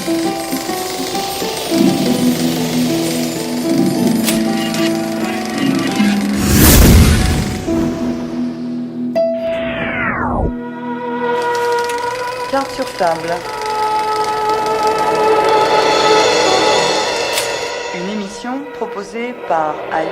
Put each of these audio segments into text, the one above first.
Carte sur table. Une émission proposée par Hype FM.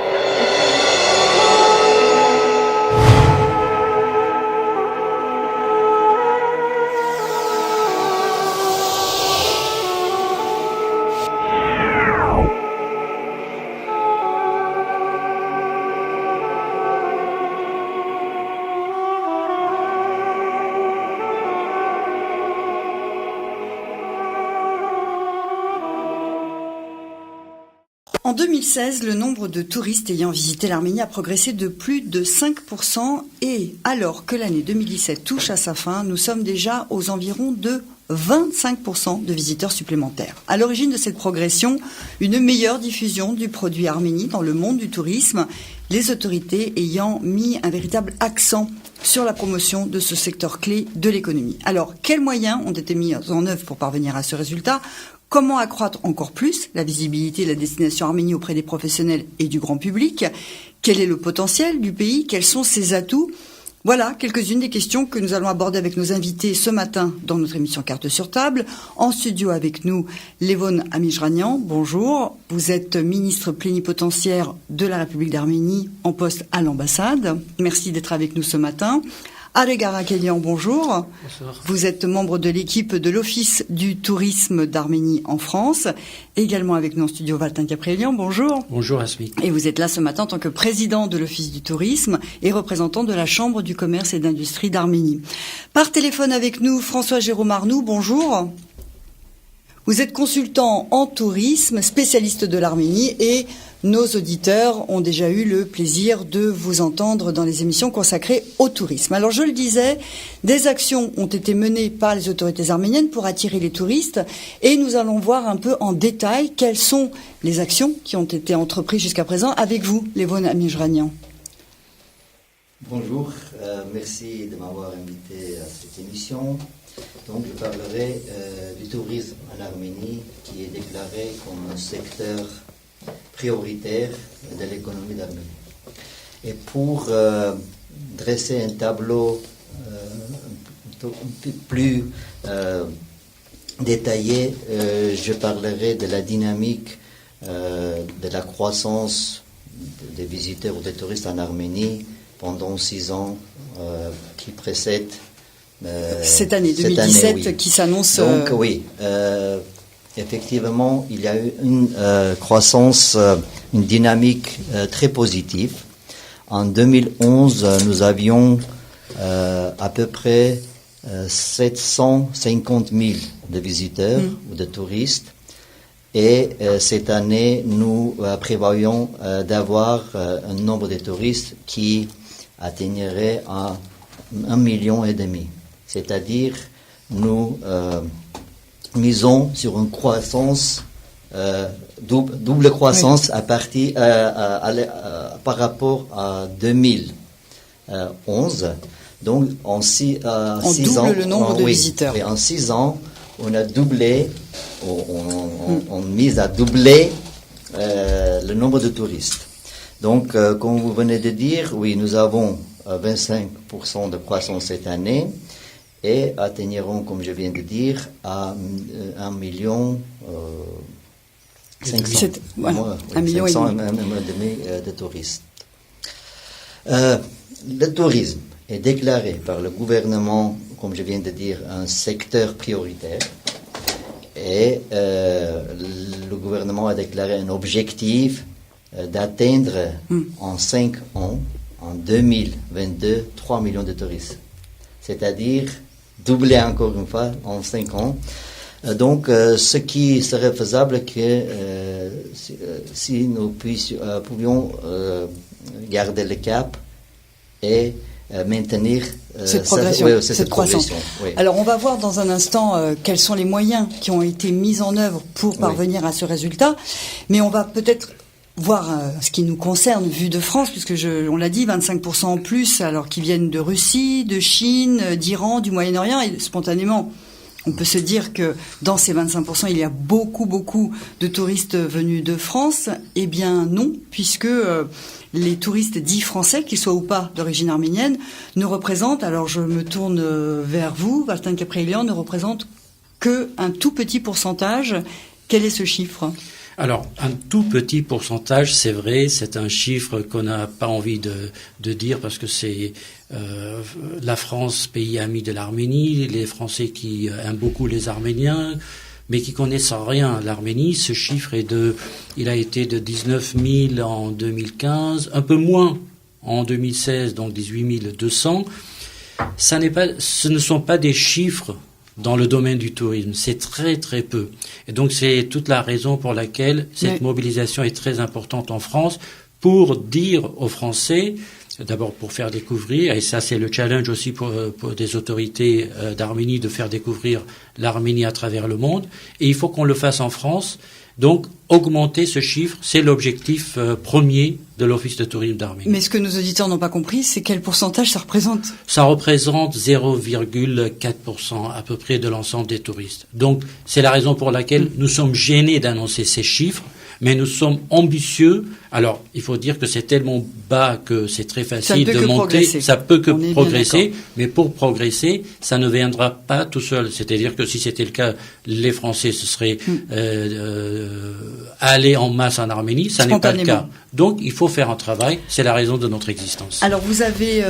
En 2016, le nombre de touristes ayant visité l'Arménie a progressé de plus de 5% et alors que l'année 2017 touche à sa fin, nous sommes déjà aux environs de 25% de visiteurs supplémentaires. À l'origine de cette progression, une meilleure diffusion du produit Arménie dans le monde du tourisme, les autorités ayant mis un véritable accent sur la promotion de ce secteur clé de l'économie. Alors, quels moyens ont été mis en œuvre pour parvenir à ce résultat ? Comment accroître encore plus la visibilité de la destination Arménie auprès des professionnels et du grand public ? Quel est le potentiel du pays ? Quels sont ses atouts ? Voilà quelques-unes des questions que nous allons aborder avec nos invités ce matin dans notre émission Carte sur table. En studio avec nous, Levon Amijranian, bonjour. Vous êtes ministre plénipotentiaire de la République d'Arménie en poste à l'ambassade. Merci d'être avec nous ce matin. Areg Arakelian, bonjour. Bonsoir. Vous êtes membre de l'équipe de l'Office du tourisme d'Arménie en France. Également avec nous en studio, Valtin Caprelian, bonjour. Bonjour Asmi. Et vous êtes là ce matin en tant que président de l'Office du tourisme et représentant de la Chambre du commerce et d'industrie d'Arménie. Par téléphone avec nous, François-Jérôme Arnoux, bonjour. Vous êtes consultant en tourisme, spécialiste de l'Arménie et nos auditeurs ont déjà eu le plaisir de vous entendre dans les émissions consacrées au tourisme. Alors je le disais, des actions ont été menées par les autorités arméniennes pour attirer les touristes et nous allons voir un peu en détail quelles sont les actions qui ont été entreprises jusqu'à présent avec vous, Levon Amijranian. Bonjour, merci de m'avoir invité à cette émission. Donc je parlerai du tourisme en Arménie qui est déclaré comme un secteur prioritaire de l'économie d'Arménie. Et pour dresser un tableau un peu plus détaillé, je parlerai de la dynamique de la croissance des visiteurs ou des touristes en Arménie pendant 6 ans qui précèdent cette année 2017 oui. Qui s'annonce. Donc oui, effectivement, il y a eu une croissance, une dynamique très positive. En 2011, nous avions à peu près 750 000 de visiteurs ou de touristes. Et cette année, nous prévoyons d'avoir un nombre de touristes qui atteindrait à 1,5 million. C'est-à-dire, nous misons sur une croissance, double croissance oui. par rapport à 2011. Donc, en 6 ans, le nombre de visiteurs. Et en 6 ans, on a doublé, on mise à doubler le nombre de touristes. Donc, comme vous venez de dire, oui, nous avons 25% de croissance cette année et atteignerons, comme je viens de dire, à 1 million 500, 1 million 500 et demi de touristes. Le tourisme est déclaré par le gouvernement, comme je viens de dire, un secteur prioritaire. Et le gouvernement a déclaré un objectif d'atteindre en 5 ans, en 2022, 3 millions de touristes. C'est-à-dire doubler encore une fois en 5 ans. Donc, ce qui serait faisable que si nous pouvions garder le cap et maintenir cette progression, cette croissance. Oui. Alors, on va voir dans un instant quels sont les moyens qui ont été mis en œuvre pour parvenir à ce résultat. Mais on va peut-être voir ce qui nous concerne, vu de France, puisque on l'a dit, 25% en plus, alors qu'ils viennent de Russie, de Chine, d'Iran, du Moyen-Orient, et spontanément, On peut se dire que dans ces 25%, il y a beaucoup de touristes venus de France. Eh bien non, puisque les touristes dits français, qu'ils soient ou pas d'origine arménienne, ne représentent, alors je me tourne vers vous, Valtin Kaprelian, ne représentent qu'un tout petit pourcentage. Quel est ce chiffre ? Alors, un tout petit pourcentage, c'est vrai, c'est un chiffre qu'on n'a pas envie de dire parce que c'est la France, pays ami de l'Arménie, les Français qui aiment beaucoup les Arméniens, mais qui connaissent rien l'Arménie. Ce chiffre il a été de 19 000 en 2015, un peu moins en 2016, donc 18 200. Ce ne sont pas des chiffres dans le domaine du tourisme. C'est très très peu. Et donc c'est toute la raison pour laquelle cette mobilisation est très importante en France, pour dire aux Français, d'abord pour faire découvrir, et ça c'est le challenge aussi pour des autorités d'Arménie, de faire découvrir l'Arménie à travers le monde, et il faut qu'on le fasse en France. Donc, augmenter ce chiffre, c'est l'objectif premier de l'Office de tourisme d'Arménie. Mais ce que nos auditeurs n'ont pas compris, c'est quel pourcentage ça représente ? Ça représente 0,4% à peu près de l'ensemble des touristes. Donc, c'est la raison pour laquelle nous sommes gênés d'annoncer ces chiffres, mais nous sommes ambitieux. Alors, il faut dire que c'est tellement bas que c'est très facile de monter. Ça peut que progresser, mais pour progresser, ça ne viendra pas tout seul. C'est-à-dire que si c'était le cas, les Français se seraient allés en masse en Arménie. Ça n'est pas le cas. Donc, il faut faire un travail. C'est la raison de notre existence. Alors, vous avez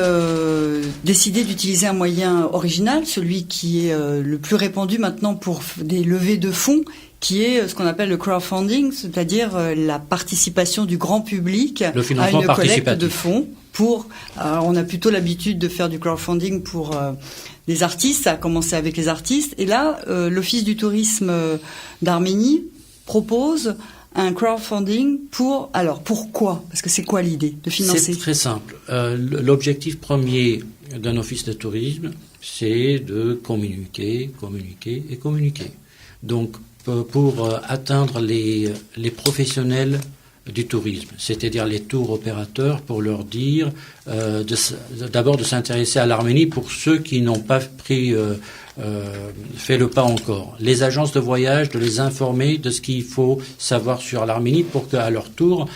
décidé d'utiliser un moyen original, celui qui est le plus répandu maintenant pour des levées de fonds, qui est ce qu'on appelle le crowdfunding, c'est-à-dire la participation du grand public à une collecte de fonds. On a plutôt l'habitude de faire du crowdfunding pour les artistes, ça a commencé avec les artistes, et là, l'Office du tourisme d'Arménie propose un crowdfunding pourquoi ? Parce que c'est quoi l'idée de financer ? C'est très simple. L'objectif premier d'un office de tourisme, c'est de communiquer. Donc, pour atteindre les professionnels du tourisme, c'est-à-dire les tours opérateurs, pour leur dire d'abord de s'intéresser à l'Arménie pour ceux qui n'ont pas fait le pas encore. Les agences de voyage, de les informer de ce qu'il faut savoir sur l'Arménie pour qu'à leur tour,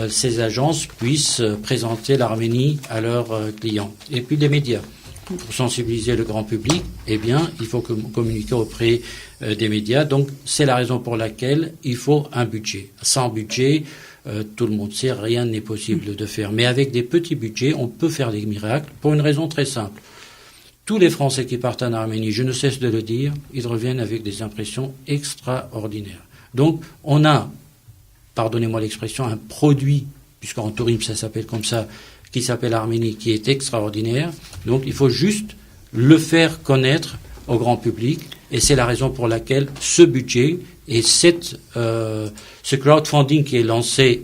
ces agences puissent présenter l'Arménie à leurs clients. Et puis les médias. Pour sensibiliser le grand public, eh bien, il faut communiquer auprès des médias. Donc, c'est la raison pour laquelle il faut un budget. Sans budget, tout le monde sait, rien n'est possible de faire. Mais avec des petits budgets, on peut faire des miracles pour une raison très simple. Tous les Français qui partent en Arménie, je ne cesse de le dire, ils reviennent avec des impressions extraordinaires. Donc, on a, pardonnez-moi l'expression, un produit, puisqu'en tourisme ça s'appelle comme ça, qui s'appelle Arménie, qui est extraordinaire. Donc, il faut juste le faire connaître au grand public. Et c'est la raison pour laquelle ce budget et ce crowdfunding qui est lancé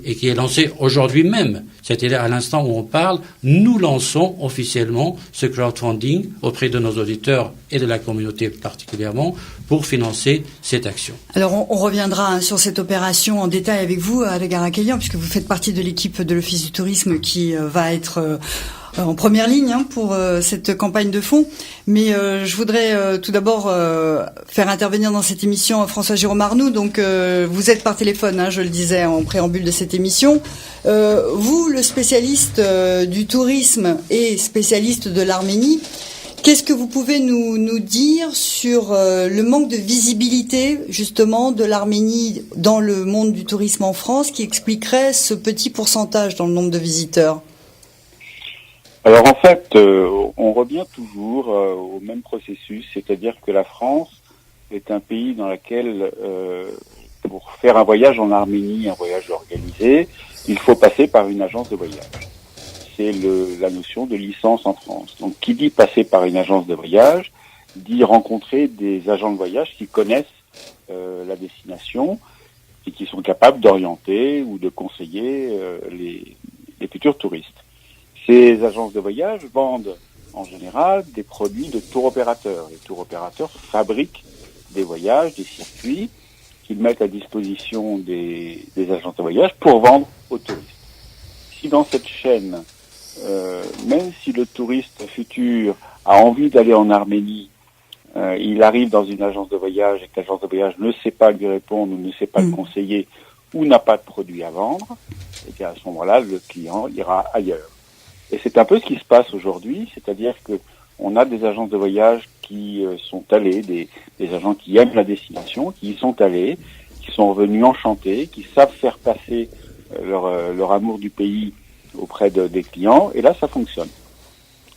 aujourd'hui même, c'est-à-dire à l'instant où on parle, nous lançons officiellement ce crowdfunding auprès de nos auditeurs et de la communauté particulièrement pour financer cette action. Alors on reviendra sur cette opération en détail avec vous, Alegar Kaprelian, puisque vous faites partie de l'équipe de l'Office du tourisme qui va être en première ligne pour cette campagne de fonds. Mais je voudrais tout d'abord faire intervenir dans cette émission François Jérôme Arnoux. Donc vous êtes par téléphone, je le disais en préambule de cette émission. Vous, le spécialiste du tourisme et spécialiste de l'Arménie, qu'est-ce que vous pouvez nous dire sur le manque de visibilité justement de l'Arménie dans le monde du tourisme en France qui expliquerait ce petit pourcentage dans le nombre de visiteurs ? Alors en fait, on revient toujours au même processus, c'est-à-dire que la France est un pays dans lequel, pour faire un voyage en Arménie, un voyage organisé, il faut passer par une agence de voyage. C'est la notion de licence en France. Donc qui dit passer par une agence de voyage, dit rencontrer des agents de voyage qui connaissent la destination et qui sont capables d'orienter ou de conseiller les futurs touristes. Ces agences de voyage vendent en général des produits de tour opérateurs. Les tours opérateurs fabriquent des voyages, des circuits qu'ils mettent à disposition des agences de voyage pour vendre aux touristes. Si dans cette chaîne, même si le touriste futur a envie d'aller en Arménie, il arrive dans une agence de voyage et que l'agence de voyage ne sait pas lui répondre ou ne sait pas le conseiller ou n'a pas de produit à vendre, et bien à ce moment-là, le client ira ailleurs. Et c'est un peu ce qui se passe aujourd'hui, c'est-à-dire que on a des agences de voyage qui sont allées, des agents qui aiment la destination, qui y sont allés, qui sont revenus enchantés, qui savent faire passer leur amour du pays auprès des clients, et là ça fonctionne.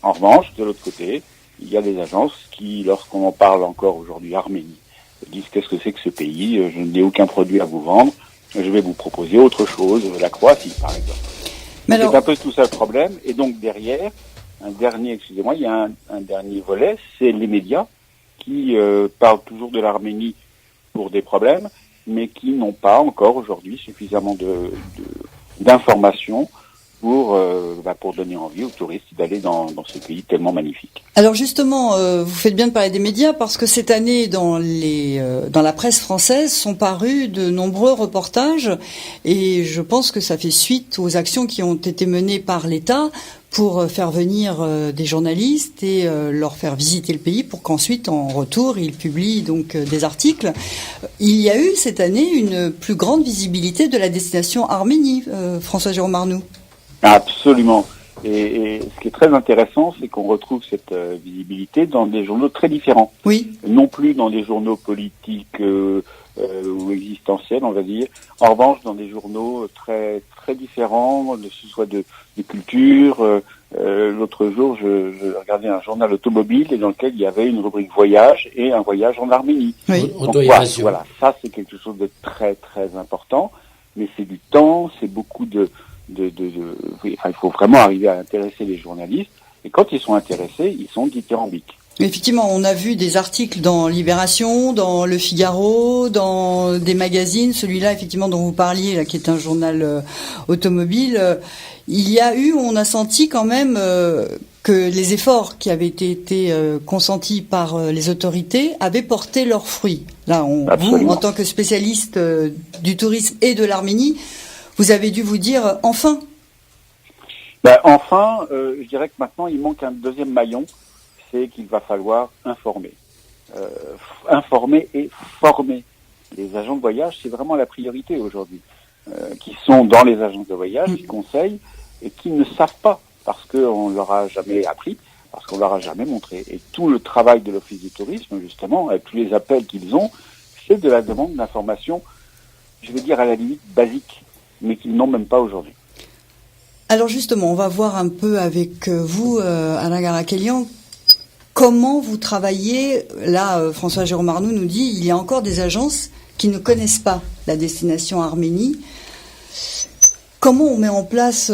En revanche, de l'autre côté, il y a des agences qui, lorsqu'on en parle encore aujourd'hui Arménie, disent qu'est-ce que c'est que ce pays, je n'ai aucun produit à vous vendre, je vais vous proposer autre chose, la Croatie par exemple. Mais alors... C'est un peu tout ça le problème, et donc derrière, il y a un dernier volet, c'est les médias qui parlent toujours de l'Arménie pour des problèmes, mais qui n'ont pas encore aujourd'hui suffisamment d'informations pour donner envie aux touristes d'aller dans ce pays tellement magnifique. Alors justement, vous faites bien de parler des médias parce que cette année, dans la presse française, sont parus de nombreux reportages et je pense que ça fait suite aux actions qui ont été menées par l'État pour faire venir des journalistes et leur faire visiter le pays pour qu'ensuite, en retour, ils publient donc des articles. Il y a eu cette année une plus grande visibilité de la destination Arménie, François-Jérôme Arnoux. Absolument. Et ce qui est très intéressant, c'est qu'on retrouve cette visibilité dans des journaux très différents. Oui. Non plus dans des journaux politiques ou existentiels, on va dire. En revanche, dans des journaux très très différents, que ce soit de culture. L'autre jour, je regardais un journal automobile et dans lequel il y avait une rubrique voyage et un voyage en Arménie. Oui. Donc voilà, ça c'est quelque chose de très très important. Mais c'est du temps, c'est beaucoup il faut vraiment arriver à intéresser les journalistes. Et quand ils sont intéressés, ils sont dithyrambiques. Effectivement, on a vu des articles dans Libération, dans Le Figaro, dans des magazines. Celui-là, effectivement, dont vous parliez, là, qui est un journal automobile. On a senti quand même que les efforts qui avaient été consentis par les autorités avaient porté leurs fruits. Là, vous, en tant que spécialiste du tourisme et de l'Arménie, vous avez dû vous dire enfin. Je dirais que maintenant il manque un deuxième maillon, c'est qu'il va falloir informer et former. Les agents de voyage, c'est vraiment la priorité aujourd'hui, qui sont dans les agences de voyage, qui conseillent et qui ne savent pas parce qu'on leur a jamais appris, parce qu'on leur a jamais montré. Et tout le travail de l'Office du tourisme, justement, avec tous les appels qu'ils ont, c'est de la demande d'information, je vais dire à la limite basique, mais qu'ils n'ont même pas aujourd'hui. Alors justement, on va voir un peu avec vous, Alain Garakelian, comment vous travaillez. Là, François-Jérôme Arnoux nous dit il y a encore des agences qui ne connaissent pas la destination Arménie. Comment on met en place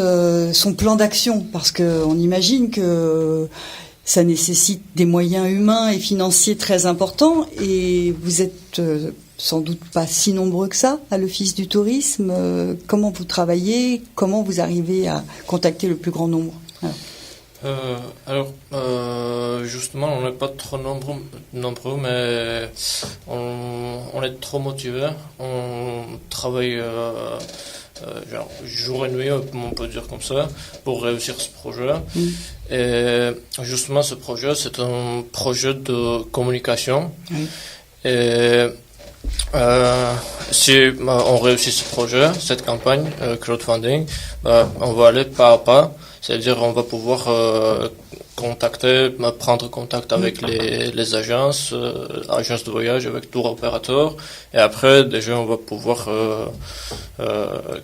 son plan d'action ? Parce qu'on imagine que ça nécessite des moyens humains et financiers très importants et vous êtes sans doute pas si nombreux que ça à l'Office du tourisme. Comment vous travaillez ? Comment vous arrivez à contacter le plus grand nombre ? Justement, on n'est pas trop nombreux, mais on est trop motivés. On travaille jour et nuit, on peut dire comme ça, pour réussir ce projet. Et justement, ce projet, c'est un projet de communication. Et si on réussit ce projet, cette campagne crowdfunding, on va aller pas à pas, c'est-à-dire on va pouvoir prendre contact avec les agences de voyage, avec tour opérateurs, et après déjà on va pouvoir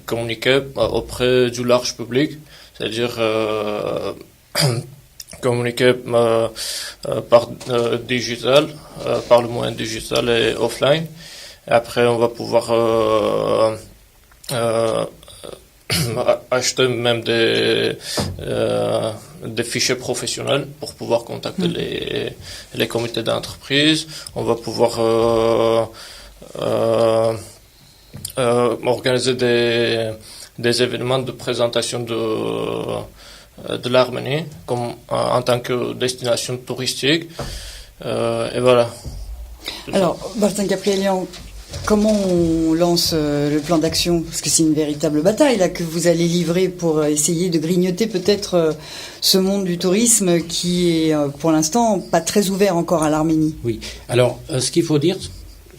communiquer auprès du large public, c'est-à-dire communiquer par digital, par le moyen digital et offline. Et après, on va pouvoir acheter même des fichiers professionnels pour pouvoir contacter les comités d'entreprise. On va pouvoir organiser des événements de présentation de l'Arménie comme en tant que destination touristique. Et voilà. Alors, Martin Gabrielian, comment on lance le plan d'action? Parce que c'est une véritable bataille là que vous allez livrer pour essayer de grignoter peut-être ce monde du tourisme qui est pour l'instant pas très ouvert encore à l'Arménie. Oui. Alors, ce qu'il faut dire,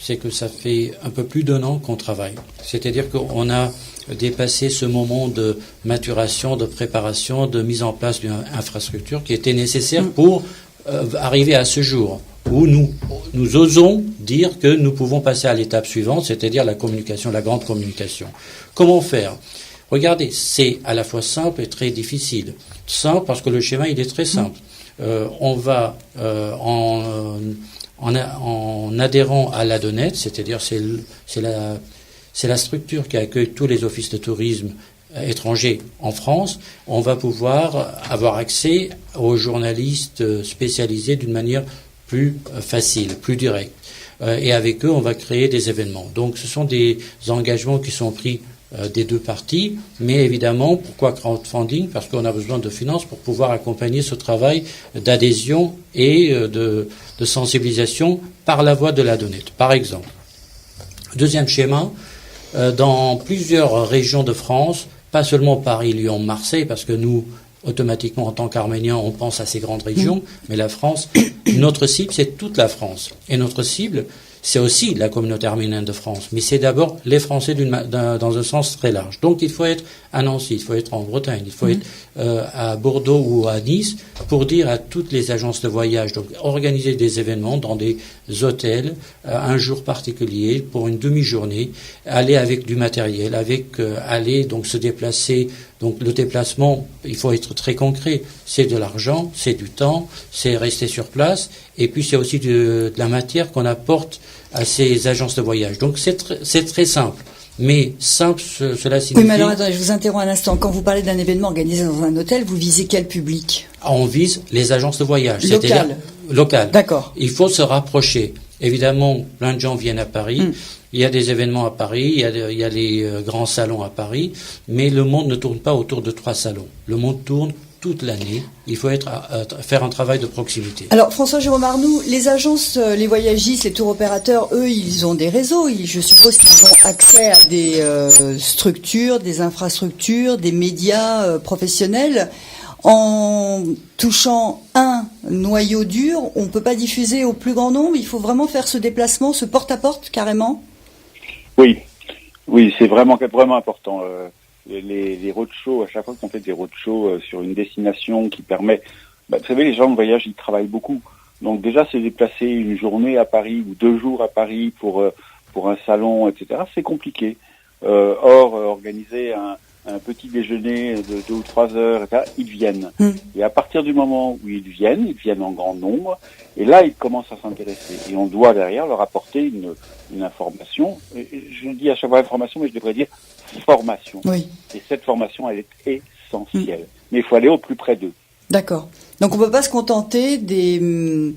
c'est que ça fait un peu plus d'1 an qu'on travaille. C'est-à-dire qu'on a dépassé ce moment de maturation, de préparation, de mise en place d'une infrastructure qui était nécessaire pour arriver à ce jour où nous osons dire que nous pouvons passer à l'étape suivante, c'est-à-dire la communication, la grande communication. Comment faire? Regardez, c'est à la fois simple et très difficile. Simple parce que le schéma, il est très simple. On va en adhérant à l'ADONET, c'est-à-dire c'est la structure qui accueille tous les offices de tourisme étrangers en France, on va pouvoir avoir accès aux journalistes spécialisés d'une manière plus facile, plus directe. Et avec eux, on va créer des événements. Donc ce sont des engagements qui sont pris des deux parties, mais évidemment, pourquoi crowdfunding? Parce qu'on a besoin de finances pour pouvoir accompagner ce travail d'adhésion et de sensibilisation par la voie de l'ADONET. Par exemple, deuxième schéma, dans plusieurs régions de France, pas seulement Paris, Lyon, Marseille, parce que nous, automatiquement, en tant qu'Arméniens, on pense à ces grandes régions, mais la France, notre cible, c'est toute la France. Et notre cible, c'est aussi la communauté arménienne de France, mais c'est d'abord les Français dans un sens très large. Donc il faut être à Nancy, il faut être en Bretagne, il faut être à Bordeaux ou à Nice pour dire à toutes les agences de voyage, donc organiser des événements dans des hôtels, un jour particulier pour une demi-journée, aller avec du matériel, aller donc se déplacer. Donc le déplacement, il faut être très concret. C'est de l'argent, c'est du temps, c'est rester sur place, et puis c'est aussi de la matière qu'on apporte à ces agences de voyage. Donc c'est très simple. Mais simple, cela signifie... Oui, mais alors attendez, je vous interromps un instant. Quand vous parlez d'un événement organisé dans un hôtel, vous visez quel public? On vise les agences de voyage. Local. D'accord. Il faut se rapprocher. Évidemment, plein de gens viennent à Paris. Il y a des événements à Paris, il y a les grands salons à Paris, mais le monde ne tourne pas autour de 3 salons. Le monde tourne toute l'année. Il faut faire un travail de proximité. Alors, François-Jérôme Arnoux, les agences, les voyagistes, les tours opérateurs, eux, ils ont des réseaux. Je suppose qu'ils ont accès à des structures, des infrastructures, des médias professionnels. En touchant un noyau dur, on ne peut pas diffuser au plus grand nombre. Il faut vraiment faire ce déplacement, ce porte-à-porte, carrément. Oui, c'est vraiment important. Les roadshows, à chaque fois qu'on fait des roadshows sur une destination qui permet... vous savez, les gens de voyage, ils travaillent beaucoup. Donc déjà, se déplacer une journée à Paris ou 2 jours à Paris pour un salon, etc., c'est compliqué. Or, organiser un petit déjeuner de 2 ou 3 heures, etc., ils viennent. Et à partir du moment où ils viennent en grand nombre, et là, ils commencent à s'intéresser. Et on doit derrière leur apporter une information. Je dis à chaque fois information, mais je devrais dire formation. Oui. Et cette formation, elle est essentielle. Mais il faut aller au plus près d'eux. D'accord. Donc on ne peut pas se contenter des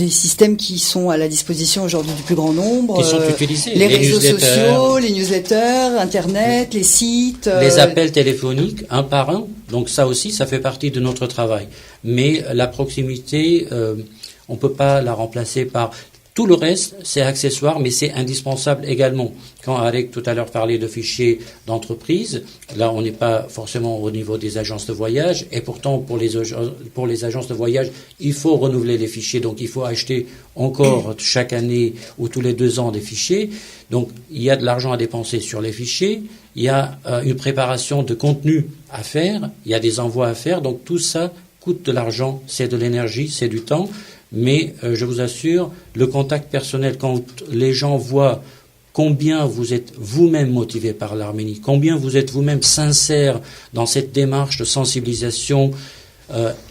systèmes qui sont à la disposition aujourd'hui du plus grand nombre. Qui sont utilisés. Les réseaux sociaux, les newsletters, Internet, les sites. Les appels téléphoniques, un par un. Donc ça aussi, ça fait partie de notre travail. Mais la proximité, on ne peut pas la remplacer par... Tout le reste, c'est accessoire, mais c'est indispensable également. Quand Alec tout à l'heure parlait de fichiers d'entreprise, là on n'est pas forcément au niveau des agences de voyage, et pourtant pour les agences de voyage, il faut renouveler les fichiers, donc il faut acheter encore chaque année ou tous les 2 ans des fichiers. Donc il y a de l'argent à dépenser sur les fichiers, il y a une préparation de contenu à faire, il y a des envois à faire, donc tout ça coûte de l'argent, c'est de l'énergie, c'est du temps. Mais je vous assure, le contact personnel, quand les gens voient combien vous êtes vous-même motivé par l'Arménie, combien vous êtes vous-même sincère dans cette démarche de sensibilisation,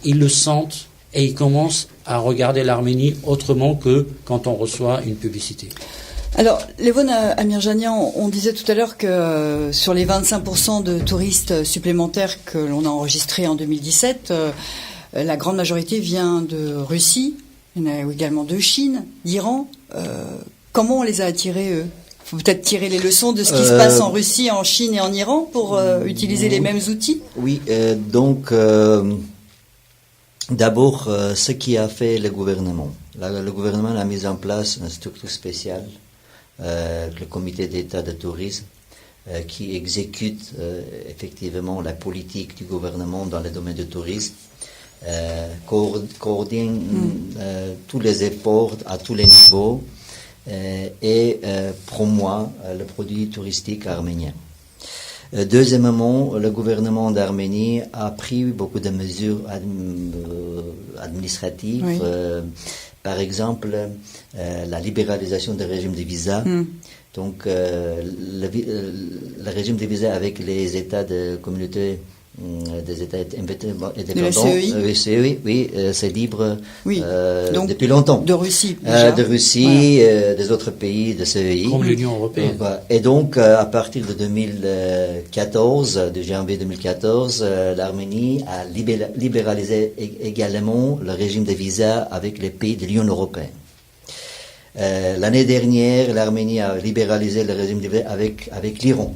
ils le sentent et ils commencent à regarder l'Arménie autrement que quand on reçoit une publicité. Alors, Levon Amirjanian, on disait tout à l'heure que sur les 25% de touristes supplémentaires que l'on a enregistrés en 2017, la grande majorité vient de Russie. Il y en a également de Chine, d'Iran. Comment on les a attirés, eux? Il faut peut-être tirer les leçons de ce qui se passe en Russie, en Chine et en Iran pour utiliser les mêmes outils. Oui, donc d'abord, ce qui a fait le gouvernement. Le gouvernement a mis en place une structure spéciale le comité d'État de tourisme, qui exécute effectivement la politique du gouvernement dans le domaine du tourisme, coordonne tous les efforts à tous les niveaux et promouvoit le produit touristique arménien. Deuxièmement, le gouvernement d'Arménie a pris beaucoup de mesures administratives, oui. Par exemple la libéralisation du régime des visas. Donc le régime des visas avec les États de communauté des États indépendants, CEI, oui, c'est libre oui. Donc, depuis longtemps. De Russie, déjà. De Russie, voilà. Des autres pays de CEI. Comme l'Union européenne. Et donc, à partir de 2014, de janvier 2014, l'Arménie a libéralisé également le régime de visa avec les pays de l'Union européenne. L'année dernière, l'Arménie a libéralisé le régime de visa avec l'Iran.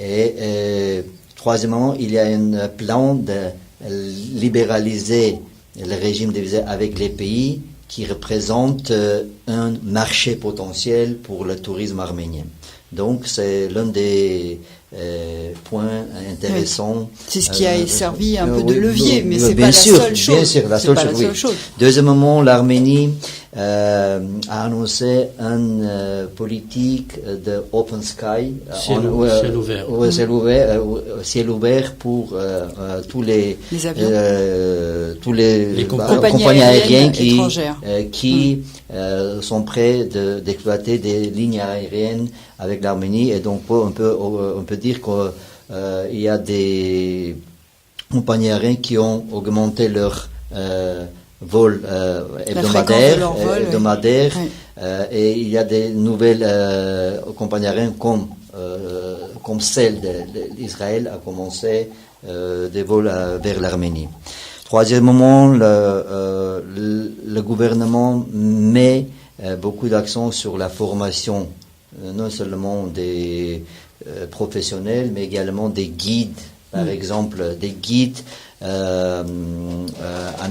Et troisièmement, il y a un plan de libéraliser le régime de visa avec les pays qui représentent un marché potentiel pour le tourisme arménien. Donc, c'est l'un des points intéressants. Oui. C'est ce qui a servi un peu de levier, mais c'est pas la seule chose. Bien sûr, la seule chose. Deuxièmement, l'Arménie a annoncé une politique de open sky, ciel ouvert pour tous les compagnies aériennes qui sont prêts d'exploiter des lignes aériennes avec l'Arménie. Et donc on peut dire qu'il y a des compagnies aériennes qui ont augmenté leur vol hebdomadaire, oui. Et il y a des nouvelles compagnies aériennes comme celle d'Israël a commencé des vols vers l'Arménie. Troisièmement, le gouvernement met beaucoup d'accent sur la formation, non seulement des professionnels, mais également des guides. Par exemple, des guides en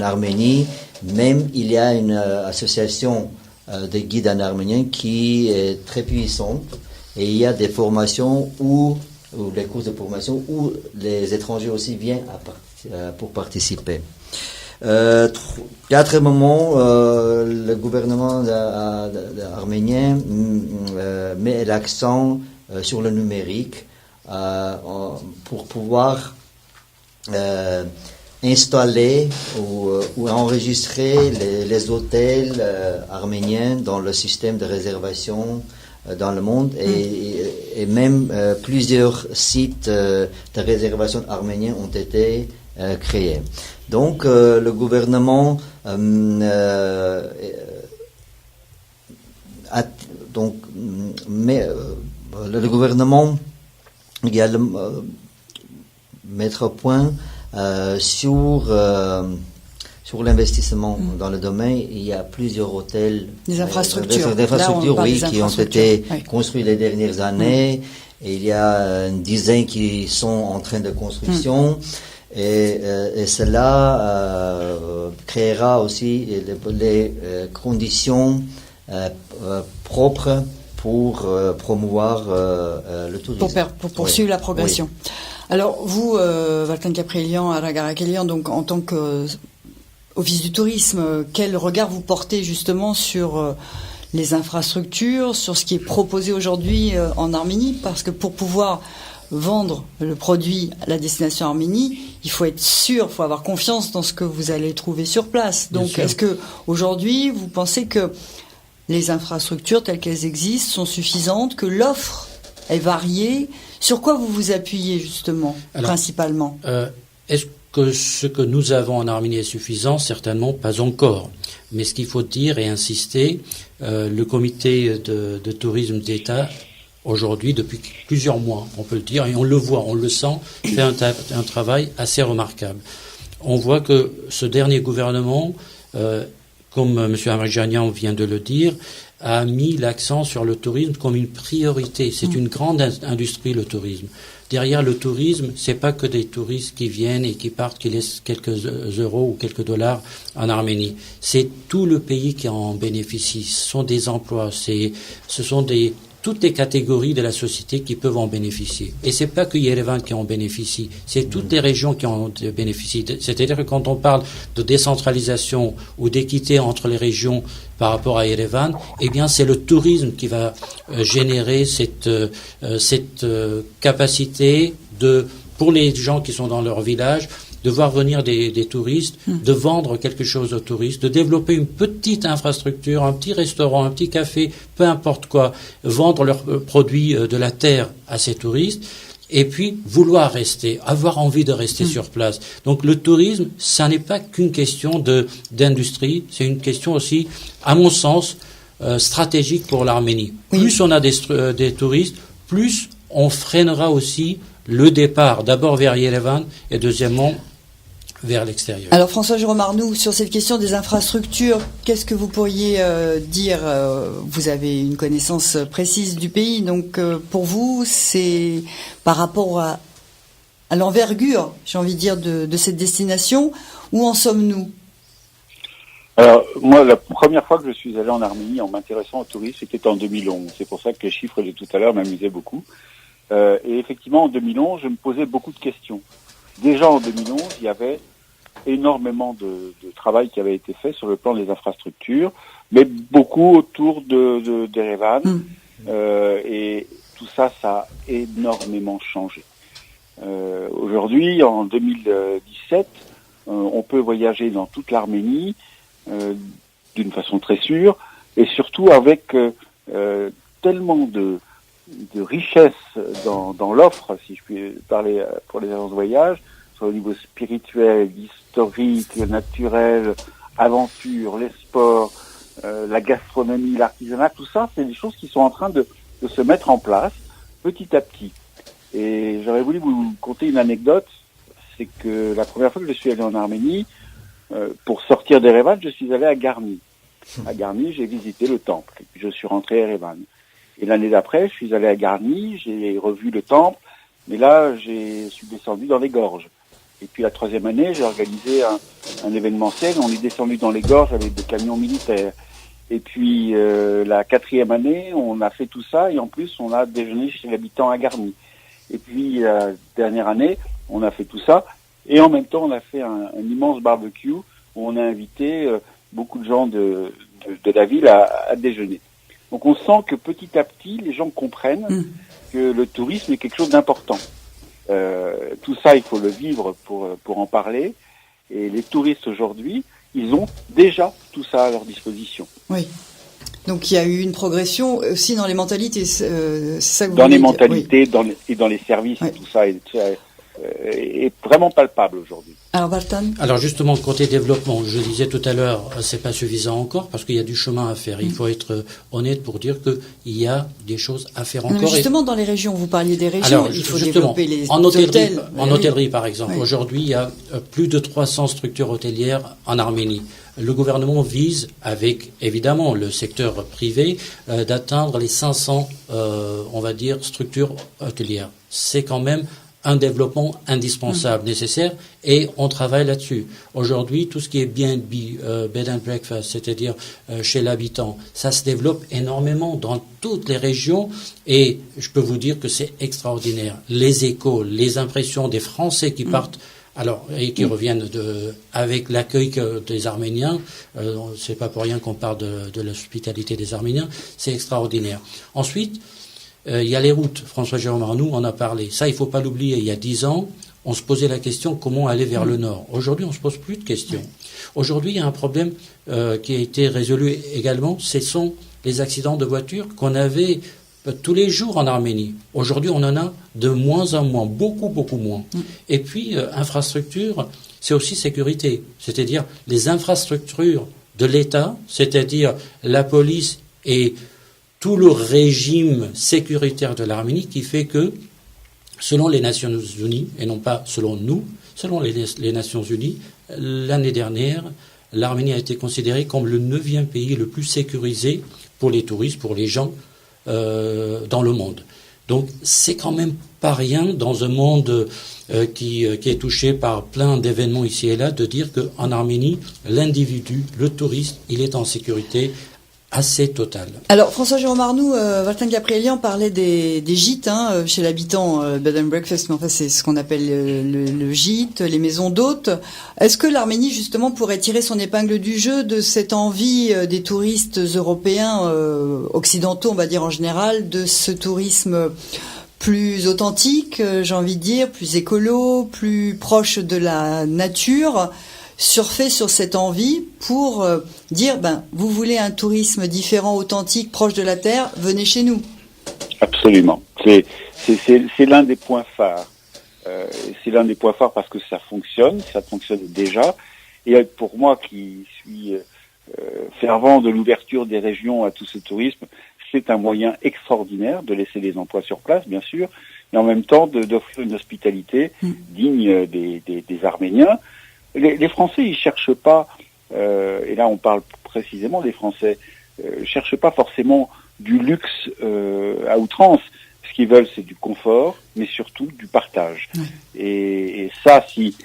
Arménie. Même il y a une association de guides en arménien qui est très puissante. Et il y a des formations ou les cours de formation où les étrangers aussi viennent pour participer. Quatrièmement, le gouvernement arménien met l'accent sur le numérique pour pouvoir installer ou enregistrer les hôtels arméniens dans le système de réservation dans le monde et même plusieurs sites de réservation arméniens ont été créés. Donc le gouvernement le gouvernement également mettre au point sur l'investissement dans le domaine. Il y a plusieurs hôtels, des infrastructures, qui ont été construits les dernières années. Et il y a une dizaine qui sont en train de construction. Et cela créera aussi les conditions propres pour promouvoir le tourisme. Pour poursuivre la progression. Oui. Alors vous, Valkan Kaprelian, Aragarakelian, donc en tant qu'office du tourisme, quel regard vous portez justement sur les infrastructures, sur ce qui est proposé aujourd'hui en Arménie? Parce que pour pouvoir vendre le produit à la destination Arménie, il faut être sûr, il faut avoir confiance dans ce que vous allez trouver sur place. Donc est-ce que aujourd'hui vous pensez que les infrastructures telles qu'elles existent sont suffisantes, que l'offre est variée? Sur quoi vous vous appuyez justement, principalement? Est-ce que ce que nous avons en Arménie est suffisant? Certainement pas encore. Mais ce qu'il faut dire et insister, le comité de tourisme d'État, aujourd'hui, depuis plusieurs mois, on peut le dire, et on le voit, on le sent, fait un travail assez remarquable. On voit que ce dernier gouvernement, comme M. Amarjanian vient de le dire, a mis l'accent sur le tourisme comme une priorité. C'est une grande industrie, le tourisme. Derrière le tourisme, c'est pas que des touristes qui viennent et qui partent, qui laissent quelques euros ou quelques dollars en Arménie. C'est tout le pays qui en bénéficie. Ce sont des emplois, ce sont toutes les catégories de la société qui peuvent en bénéficier. Et c'est pas que Yerevan qui en bénéficie, c'est toutes les régions qui en bénéficient. C'est-à-dire que quand on parle de décentralisation ou d'équité entre les régions par rapport à Yerevan, eh bien c'est le tourisme qui va générer cette capacité pour les gens qui sont dans leur village, de voir venir des touristes, de vendre quelque chose aux touristes, de développer une petite infrastructure, un petit restaurant, un petit café, peu importe quoi, vendre leurs produits de la terre à ces touristes, et puis vouloir rester, avoir envie de rester sur place. Donc le tourisme, ça n'est pas qu'une question d'industrie, c'est une question aussi, à mon sens, stratégique pour l'Arménie. Oui. Plus on a des touristes, plus on freinera aussi le départ, d'abord vers Yerevan et deuxièmement vers l'extérieur. Alors François-Jérôme Arnoux, sur cette question des infrastructures, qu'est-ce que vous pourriez dire? Vous avez une connaissance précise du pays, donc pour vous, c'est par rapport à l'envergure, j'ai envie de dire, de cette destination, où en sommes-nous? Alors, moi, la première fois que je suis allé en Arménie en m'intéressant au tourisme, c'était en 2011. C'est pour ça que les chiffres de tout à l'heure m'amusaient beaucoup. Et effectivement, en 2011, je me posais beaucoup de questions. Déjà en 2011, il y avait énormément de travail qui avait été fait sur le plan des infrastructures, mais beaucoup autour d'Erevan. Et tout ça, ça a énormément changé. Aujourd'hui, en 2017, on peut voyager dans toute l'Arménie d'une façon très sûre, et surtout avec tellement de richesse dans l'offre, si je puis parler pour les agences de voyage, soit au niveau spirituel, historique, naturel, aventure, les sports, la gastronomie, l'artisanat, tout ça, c'est des choses qui sont en train de se mettre en place petit à petit. Et j'aurais voulu vous conter une anecdote, c'est que la première fois que je suis allé en Arménie, pour sortir d'Erevan, je suis allé à Garni. À Garni, j'ai visité le temple, et puis je suis rentré à Erevan. Et l'année d'après, je suis allé à Garni, j'ai revu le temple, mais là, je suis descendu dans les gorges. Et puis la troisième année, j'ai organisé un événementiel, on est descendu dans les gorges avec des camions militaires. Et puis la quatrième année, on a fait tout ça, et en plus, on a déjeuné chez l'habitant à Garni. Et puis la dernière année, on a fait tout ça, et en même temps, on a fait un immense barbecue où on a invité beaucoup de gens de la ville à déjeuner. Donc on sent que petit à petit, les gens comprennent que le tourisme est quelque chose d'important. Tout ça, il faut le vivre pour en parler. Et les touristes aujourd'hui, ils ont déjà tout ça à leur disposition. Oui. Donc il y a eu une progression aussi dans les mentalités. C'est ça que vous dans les dire. mentalités, Oui. dans les services, Oui. tout ça est vraiment palpable aujourd'hui. Alors Barton? Alors justement, côté développement, je disais tout à l'heure, c'est pas suffisant encore parce qu'il y a du chemin à faire. Il faut être honnête pour dire qu'il y a des choses à faire encore. Mais justement, dans les régions, vous parliez des régions, Alors, il faut justement, développer les en hôtellerie, hôtels. En hôtellerie, par exemple, Oui. aujourd'hui, il y a plus de 300 structures hôtelières en Arménie. Le gouvernement vise, avec évidemment le secteur privé, d'atteindre les 500, on va dire, structures hôtelières. C'est quand même un développement indispensable, nécessaire, et on travaille là-dessus. Aujourd'hui, tout ce qui est B&B, bed and breakfast, c'est-à-dire chez l'habitant, ça se développe énormément dans toutes les régions, et je peux vous dire que c'est extraordinaire. Les échos, les impressions des Français qui partent, alors, et qui reviennent avec l'accueil des Arméniens, c'est pas pour rien qu'on parle de l'hospitalité des Arméniens, c'est extraordinaire. Ensuite, il y a les routes. François-Jérôme Arnoux en a parlé. Ça, il faut pas l'oublier. Il y a 10 ans, on se posait la question comment aller vers le nord. Aujourd'hui, on se pose plus de questions. Aujourd'hui, il y a un problème qui a été résolu également. Ce sont les accidents de voiture qu'on avait tous les jours en Arménie. Aujourd'hui, on en a de moins en moins, beaucoup, beaucoup moins. Et puis, infrastructure, c'est aussi sécurité. C'est-à-dire les infrastructures de l'État, c'est-à-dire la police et tout le régime sécuritaire de l'Arménie qui fait que, selon les Nations Unies, et non pas selon nous, selon les Nations Unies, l'année dernière, l'Arménie a été considérée comme le 9e pays le plus sécurisé pour les touristes, pour les gens dans le monde. Donc c'est quand même pas rien dans un monde qui est touché par plein d'événements ici et là, de dire qu'en Arménie, l'individu, le touriste, il est en sécurité assez totale. Alors François-Jérôme Arnoux, Valtin Gabrielian parlait des gîtes chez l'habitant, bed and breakfast, mais enfin c'est ce qu'on appelle le gîte, les maisons d'hôtes. Est-ce que l'Arménie justement pourrait tirer son épingle du jeu de cette envie des touristes européens, occidentaux on va dire en général, de ce tourisme plus authentique, j'ai envie de dire, plus écolo, plus proche de la nature, surfer sur cette envie pour dire, vous voulez un tourisme différent, authentique, proche de la terre, venez chez nous. Absolument. C'est l'un des points phares. C'est l'un des points phares parce que ça fonctionne déjà. Et pour moi qui suis fervent de l'ouverture des régions à tout ce tourisme, c'est un moyen extraordinaire de laisser des emplois sur place, bien sûr, mais en même temps d'offrir une hospitalité digne des Arméniens. Les Français, ils cherchent pas, et là on parle précisément des Français, cherchent pas forcément du luxe à outrance. Ce qu'ils veulent, c'est du confort, mais surtout du partage. Et ça, si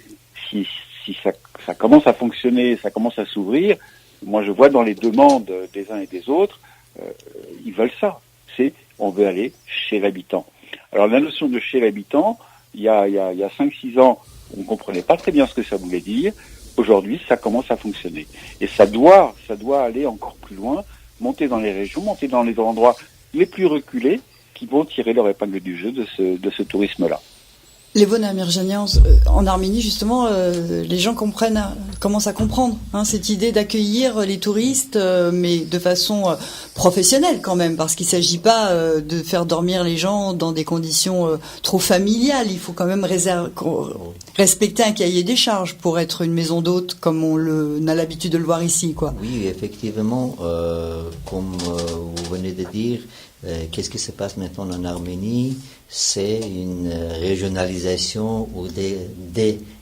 ça commence à fonctionner, ça commence à s'ouvrir, moi je vois dans les demandes des uns et des autres, ils veulent ça. On veut aller chez l'habitant. Alors la notion de chez l'habitant, il y a 5-6 ans, on ne comprenait pas très bien ce que ça voulait dire. Aujourd'hui, ça commence à fonctionner. Et ça doit aller encore plus loin, monter dans les régions, monter dans les endroits les plus reculés qui vont tirer leur épingle du jeu de ce tourisme-là. Lévon Amirjanian, en Arménie, justement, les gens commencent à comprendre cette idée d'accueillir les touristes, mais de façon professionnelle quand même, parce qu'il ne s'agit pas de faire dormir les gens dans des conditions trop familiales. Il faut quand même respecter un cahier des charges pour être une maison d'hôte, comme on a l'habitude de le voir ici, quoi. Oui, effectivement, comme vous venez de dire, qu'est-ce qui se passe maintenant en Arménie? C'est une régionalisation ou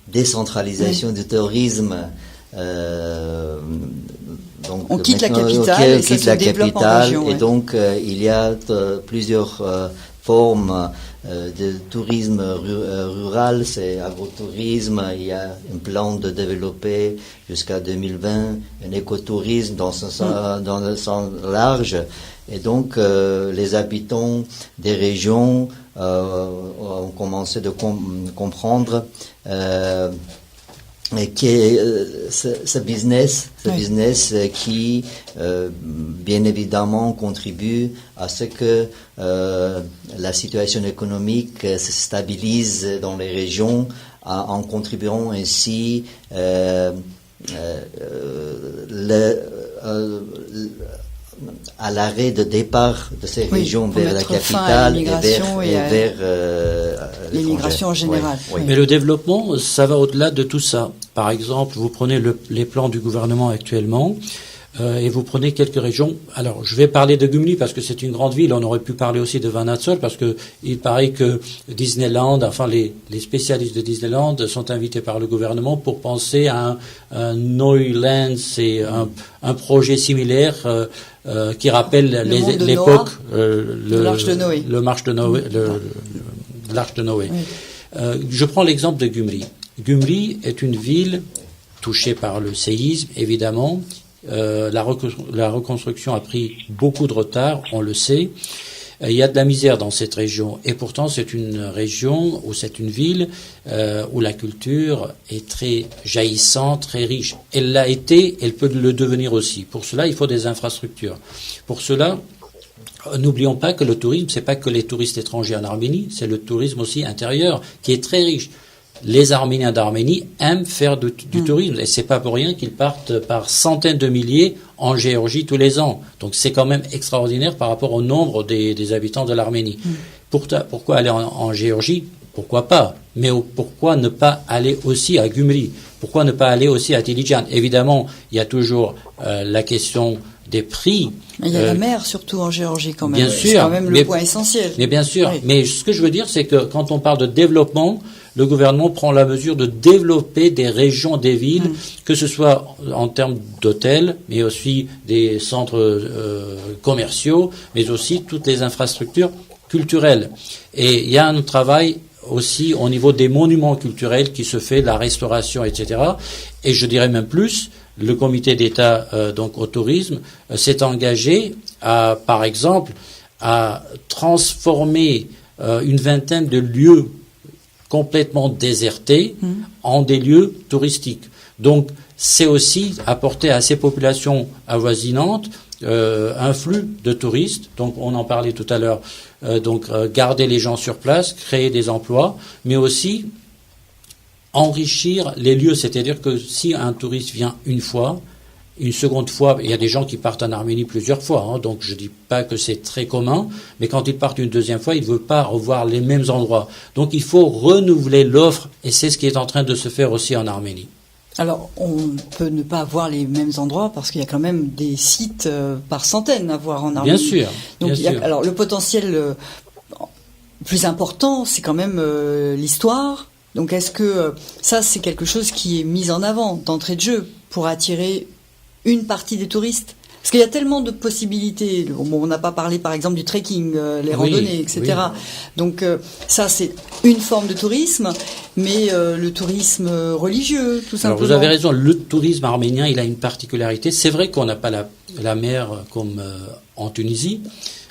décentralisation du tourisme. Donc on quitte la capitale et ça se développe en région. Et donc il y a plusieurs formes de tourisme rural, c'est agrotourisme, il y a un plan de développer jusqu'à 2020 un écotourisme dans le sens large. Et donc, les habitants des régions ont commencé de comprendre que ce business qui, bien évidemment, contribue à ce que la situation économique se stabilise dans les régions, en contribuant ainsi à l'arrêt de départ de ces régions vers la capitale et vers l'immigration en général. Oui. Mais le développement, ça va au-delà de tout ça. Par exemple, vous prenez les plans du gouvernement actuellement et vous prenez quelques régions. Alors, je vais parler de Gümrü parce que c'est une grande ville. On aurait pu parler aussi de Vannatsol parce que il paraît que Disneyland, enfin les spécialistes de Disneyland sont invités par le gouvernement pour penser à un Neuland, c'est un projet similaire qui rappelle l'époque l'Arche de Noé. L'Arche de Noé. Oui. Je prends l'exemple de Gümrü. Gümrü est une ville touchée par le séisme, évidemment. La reconstruction a pris beaucoup de retard, on le sait. Il y a de la misère dans cette région et pourtant c'est une région ou c'est une ville où la culture est très jaillissante, très riche. Elle l'a été, elle peut le devenir aussi. Pour cela, il faut des infrastructures. Pour cela, n'oublions pas que le tourisme, c'est pas que les touristes étrangers en Arménie, c'est le tourisme aussi intérieur qui est très riche. Les Arméniens d'Arménie aiment faire du tourisme et c'est pas pour rien qu'ils partent par centaines de milliers en Géorgie tous les ans. Donc c'est quand même extraordinaire par rapport au nombre des habitants de l'Arménie. Pourquoi aller en Géorgie? Pourquoi pas? Mais pourquoi ne pas aller aussi à Gümrü? Pourquoi ne pas aller aussi à Tilican? Évidemment, il y a toujours la question des prix. Mais il y a la mer surtout en Géorgie quand même. Bien sûr. C'est quand même le point essentiel. Mais bien sûr. Oui. Mais ce que je veux dire, c'est que quand on parle de développement, le gouvernement prend la mesure de développer des régions, des villes, que ce soit en termes d'hôtels, mais aussi des centres commerciaux, mais aussi toutes les infrastructures culturelles. Et il y a un travail aussi au niveau des monuments culturels qui se fait, la restauration, etc. Et je dirais même plus, le comité d'État donc au tourisme s'est engagé à, par exemple, à transformer une vingtaine de lieux complètement désertés en des lieux touristiques. Donc, c'est aussi apporter à ces populations avoisinantes un flux de touristes. Donc, on en parlait tout à l'heure. Garder les gens sur place, créer des emplois, mais aussi enrichir les lieux. C'est-à-dire que si un touriste vient une fois, une seconde fois, il y a des gens qui partent en Arménie plusieurs fois, hein, donc je dis pas que c'est très commun, mais quand ils partent une deuxième fois, ils ne veulent pas revoir les mêmes endroits. Donc il faut renouveler l'offre, et c'est ce qui est en train de se faire aussi en Arménie. Alors, on peut ne pas voir les mêmes endroits parce qu'il y a quand même des sites par centaines à voir en Arménie. Bien sûr. Donc, bien sûr. Alors, le potentiel plus important, c'est quand même l'histoire. Donc, est-ce que ça, c'est quelque chose qui est mis en avant d'entrée de jeu pour attirer une partie des touristes? Parce qu'il y a tellement de possibilités. Bon, on n'a pas parlé, par exemple, du trekking, les randonnées, etc. Oui. Donc, ça, c'est une forme de tourisme, mais le tourisme religieux, tout simplement. Alors, vous avez raison. Le tourisme arménien, il a une particularité. C'est vrai qu'on n'a pas la mer comme en Tunisie,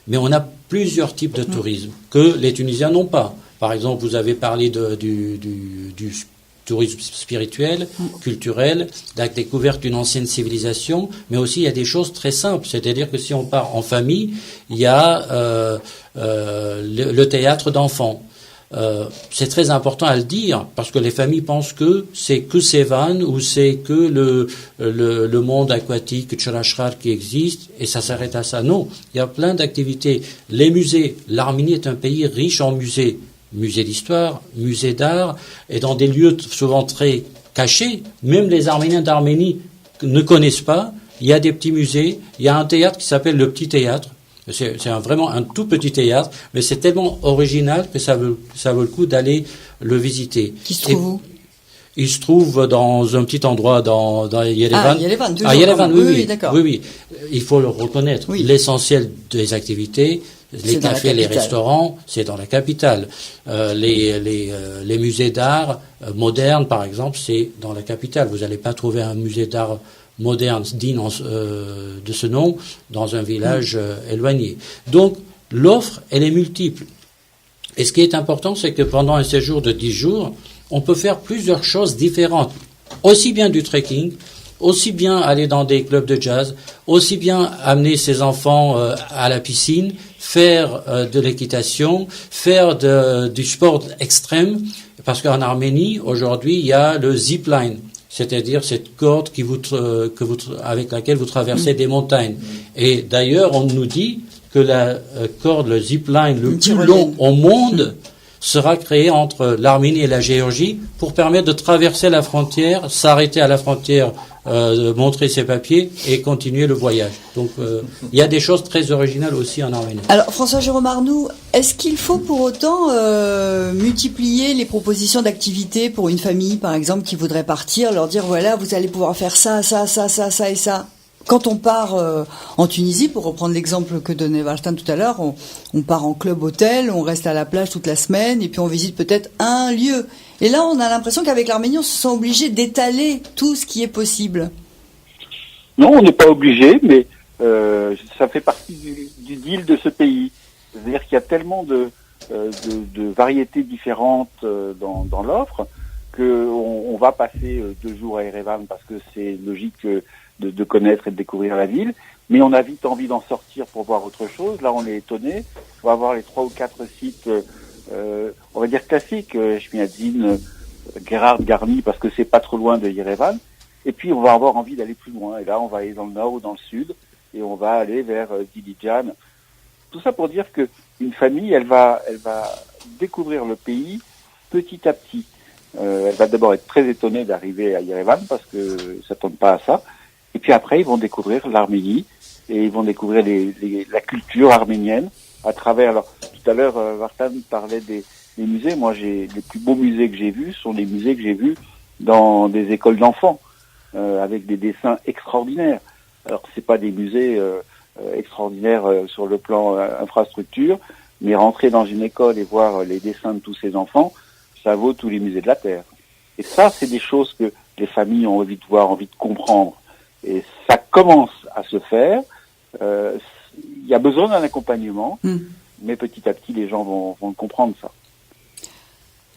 mais on a plusieurs types de tourisme que les Tunisiens n'ont pas. Par exemple, vous avez parlé du tourisme spirituel, culturel, la découverte d'une ancienne civilisation, mais aussi il y a des choses très simples. C'est-à-dire que si on part en famille, il y a le théâtre d'enfants. C'est très important à le dire parce que les familles pensent que Sevan ou c'est que le monde aquatique Tcharachrar qui existe et ça s'arrête à ça. Non, il y a plein d'activités. Les musées, l'Arménie est un pays riche en musées. Musée d'histoire, musée d'art, et dans des lieux souvent très cachés. Même les Arméniens d'Arménie ne connaissent pas. Il y a des petits musées. Il y a un théâtre qui s'appelle le Petit Théâtre. C'est vraiment un tout petit théâtre, mais c'est tellement original que ça vaut le coup d'aller le visiter. Qui se trouve où ? Il se trouve dans un petit endroit dans Yerevan. Ah, Yerevan, toujours. Ah, Yerevan, oui, d'accord. Oui. Il faut le reconnaître. Oui. L'essentiel des activités, les cafés, les restaurants, c'est dans la capitale. Les musées d'art modernes, par exemple, c'est dans la capitale. Vous n'allez pas trouver un musée d'art moderne digne de ce nom dans un village éloigné. Donc, l'offre, elle est multiple. Et ce qui est important, c'est que pendant un séjour de 10 jours, on peut faire plusieurs choses différentes. Aussi bien du trekking, aussi bien aller dans des clubs de jazz, aussi bien amener ses enfants à la piscine, faire de l'équitation, faire du sport extrême, parce qu'en Arménie, aujourd'hui, il y a le zipline, c'est-à-dire cette corde avec laquelle vous traversez des montagnes. Et d'ailleurs, on nous dit que la corde, le zipline le plus long au monde, sera créé entre l'Arménie et la Géorgie pour permettre de traverser la frontière, s'arrêter à la frontière, montrer ses papiers et continuer le voyage. Donc il y a des choses très originales aussi en Arménie. Alors François-Jérôme Arnoux, est-ce qu'il faut pour autant multiplier les propositions d'activités pour une famille, par exemple, qui voudrait partir, leur dire voilà, vous allez pouvoir faire ça, ça, ça, ça, ça et ça? Quand on part en Tunisie, pour reprendre l'exemple que donnait Vartan tout à l'heure, on part en club-hôtel, on reste à la plage toute la semaine, et puis on visite peut-être un lieu. Et là, on a l'impression qu'avec l'Arménie, on se sent obligé d'étaler tout ce qui est possible. Non, on n'est pas obligé, mais ça fait partie du deal de ce pays. C'est-à-dire qu'il y a tellement de variétés différentes dans l'offre qu'on va passer 2 jours à Erevan parce que c'est logique de connaître et de découvrir la ville, mais on a vite envie d'en sortir pour voir autre chose. Là, on est étonné. On va voir les 3 ou 4 sites, on va dire classiques, Chmiadzin, Gerard, Garni, parce que c'est pas trop loin de Yerevan. Et puis, on va avoir envie d'aller plus loin. Et là, on va aller dans le nord ou dans le sud, et on va aller vers Dilijan. Tout ça pour dire que une famille, elle va découvrir le pays petit à petit. Elle va d'abord être très étonnée d'arriver à Yerevan parce que ne s'attendent pas à ça. Et puis après, ils vont découvrir l'Arménie et ils vont découvrir la culture arménienne à travers. Alors, tout à l'heure, Vartan parlait des les musées, moi, les plus beaux musées que j'ai vus sont des musées que j'ai vus dans des écoles d'enfants, avec des dessins extraordinaires. Alors, c'est pas des musées extraordinaires sur le plan infrastructure, mais rentrer dans une école et voir les dessins de tous ces enfants, ça vaut tous les musées de la Terre. Et ça, c'est des choses que les familles ont envie de voir, envie de comprendre. Et ça commence à se faire. Il y a besoin d'un accompagnement, mais petit à petit, les gens vont comprendre ça.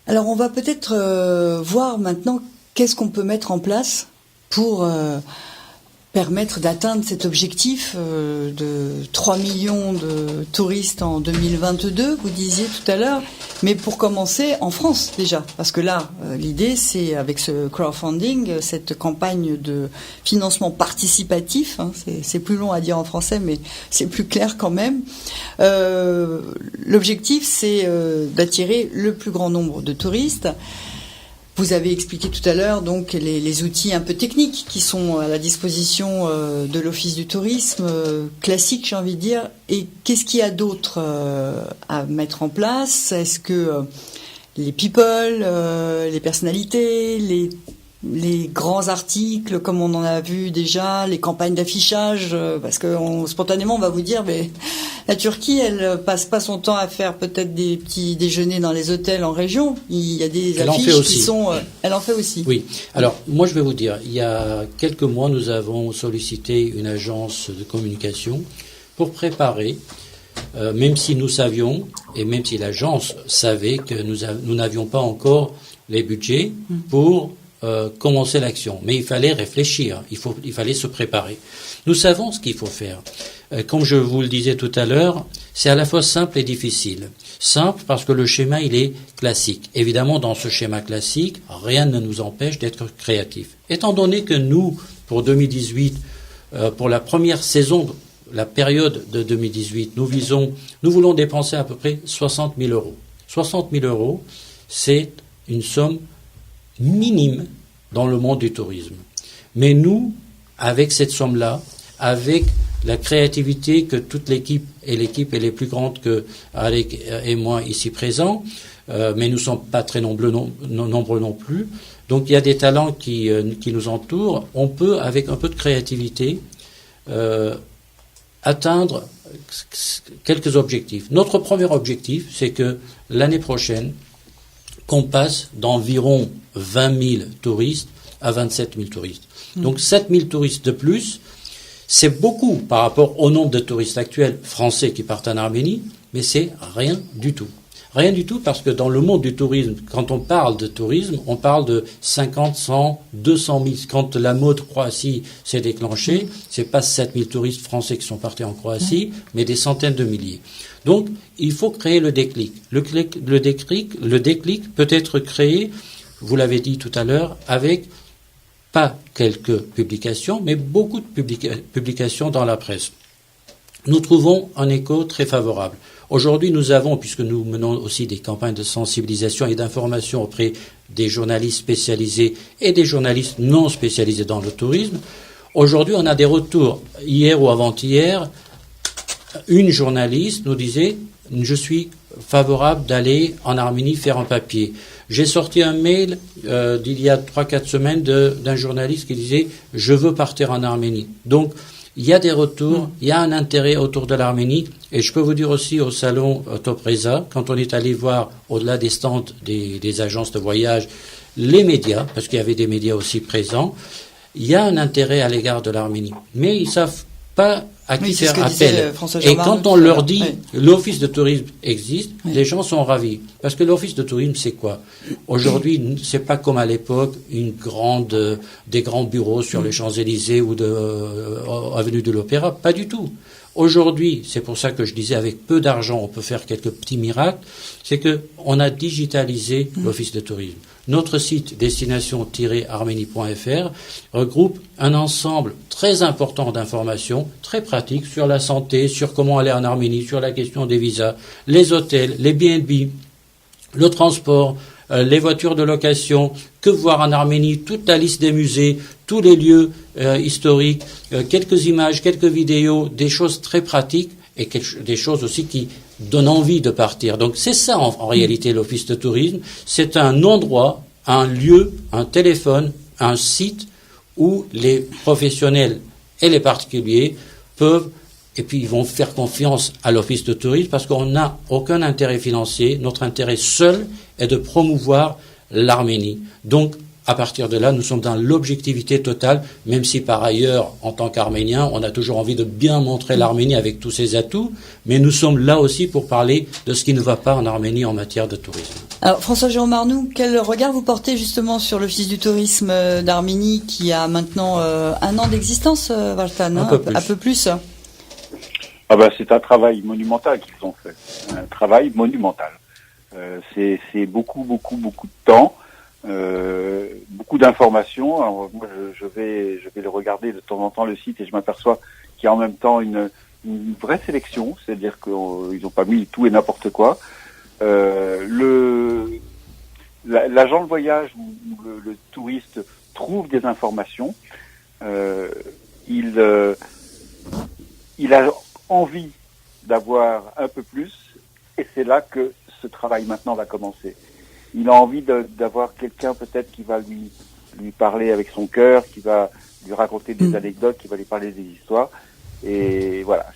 Alors, on va peut-être voir maintenant qu'est-ce qu'on peut mettre en place pour permettre d'atteindre cet objectif de 3 millions de touristes en 2022, vous disiez tout à l'heure, mais pour commencer en France déjà, parce que là, l'idée c'est avec ce crowdfunding, cette campagne de financement participatif, hein, c'est plus long à dire en français, mais c'est plus clair quand même. L'objectif c'est d'attirer le plus grand nombre de touristes. Vous avez expliqué tout à l'heure donc les outils un peu techniques qui sont à la disposition de l'Office du tourisme, classique j'ai envie de dire. Et qu'est-ce qu'il y a d'autre à mettre en place? Est-ce que les people, les personnalités, les grands articles comme on en a vu déjà, les campagnes d'affichage, parce que spontanément on va vous dire mais la Turquie elle passe pas son temps à faire peut-être des petits déjeuners dans les hôtels en région, il y a des affiches qui sont elle en fait aussi. Oui. Alors moi je vais vous dire, il y a quelques mois nous avons sollicité une agence de communication pour préparer même si nous savions et même si l'agence savait que nous n'avions pas encore les budgets pour commencer l'action. Mais il fallait réfléchir, il fallait se préparer. Nous savons ce qu'il faut faire. Comme je vous le disais tout à l'heure, c'est à la fois simple et difficile. Simple parce que le schéma, il est classique. Évidemment, dans ce schéma classique, rien ne nous empêche d'être créatifs. Étant donné que nous, pour 2018, pour la première saison, la période de 2018, nous voulons dépenser à peu près 60 000 euros. 60 000 euros, c'est une somme minime dans le monde du tourisme. Mais nous, avec cette somme-là, avec la créativité que toute l'équipe elle est plus grande que Alec et moi ici présents, mais nous ne sommes pas très nombreux non plus. Donc il y a des talents qui nous entourent. On peut, avec un peu de créativité, atteindre quelques objectifs. Notre premier objectif, c'est que l'année prochaine, qu'on passe d'environ 20 000 touristes à 27 000 touristes. Donc 7 000 touristes de plus, c'est beaucoup par rapport au nombre de touristes actuels français qui partent en Arménie, mais c'est rien du tout. Rien du tout parce que dans le monde du tourisme, quand on parle de tourisme, on parle de 50, 100, 200 000. Quand la mode Croatie s'est déclenchée, c'est pas 7 000 touristes français qui sont partis en Croatie, mais des centaines de milliers. Donc, il faut créer le déclic. Le déclic peut être créé, vous l'avez dit tout à l'heure, avec pas quelques publications, mais beaucoup de publications dans la presse. Nous trouvons un écho très favorable. Aujourd'hui, nous avons, puisque nous menons aussi des campagnes de sensibilisation et d'information auprès des journalistes spécialisés et des journalistes non spécialisés dans le tourisme, aujourd'hui, on a des retours. Hier ou avant-hier, une journaliste nous disait « Je suis favorable d'aller en Arménie faire un papier ». J'ai sorti un mail d'il y a 3-4 semaines d'un journaliste qui disait « Je veux partir en Arménie ». Donc, il y a des retours, il y a un intérêt autour de l'Arménie. Et je peux vous dire aussi au salon Topresa, quand on est allé voir au-delà des stands des agences de voyage, les médias, parce qu'il y avait des médias aussi présents, il y a un intérêt à l'égard de l'Arménie. Mais ils savent pas à qui faire appel. Et quand on leur dit l'office de tourisme existe, les gens sont ravis. Parce que l'office de tourisme, c'est quoi? Aujourd'hui, c'est pas comme à l'époque des grands bureaux sur les Champs-Élysées ou avenue de l'Opéra. Pas du tout. Aujourd'hui, c'est pour ça que je disais avec peu d'argent, on peut faire quelques petits miracles, c'est que on a digitalisé l'office de tourisme. Notre site destination-arménie.fr regroupe un ensemble très important d'informations, très pratiques sur la santé, sur comment aller en Arménie, sur la question des visas, les hôtels, les B&B, le transport, les voitures de location, que voir en Arménie, toute la liste des musées, tous les lieux historiques, quelques images, quelques vidéos, des choses très pratiques et des choses aussi qui donne envie de partir. Donc c'est ça en réalité l'office de tourisme, c'est un endroit, un lieu, un téléphone, un site où les professionnels et les particuliers peuvent, et puis ils vont faire confiance à l'office de tourisme parce qu'on n'a aucun intérêt financier. Notre intérêt seul est de promouvoir l'Arménie. Donc, à partir de là, nous sommes dans l'objectivité totale, même si par ailleurs, en tant qu'Arméniens, on a toujours envie de bien montrer l'Arménie avec tous ses atouts, mais nous sommes là aussi pour parler de ce qui ne va pas en Arménie en matière de tourisme. Alors, François-Jérôme Arnoux, quel regard vous portez justement sur l'Office du tourisme d'Arménie qui a maintenant 1 an d'existence, Valtan, un peu plus. Ah ben, c'est un travail monumental qu'ils ont fait. Un travail monumental. C'est beaucoup de temps. Beaucoup d'informations. Alors, moi, je vais le regarder de temps en temps le site et je m'aperçois qu'il y a en même temps une vraie sélection, c'est-à-dire qu'ils n'ont pas mis tout et n'importe quoi. L'agent de voyage ou le touriste trouve des informations. Il a envie d'avoir un peu plus et c'est là que ce travail maintenant va commencer. Il a envie d'avoir quelqu'un peut-être qui va lui parler avec son cœur, qui va lui raconter des anecdotes, qui va lui parler des histoires. Et voilà,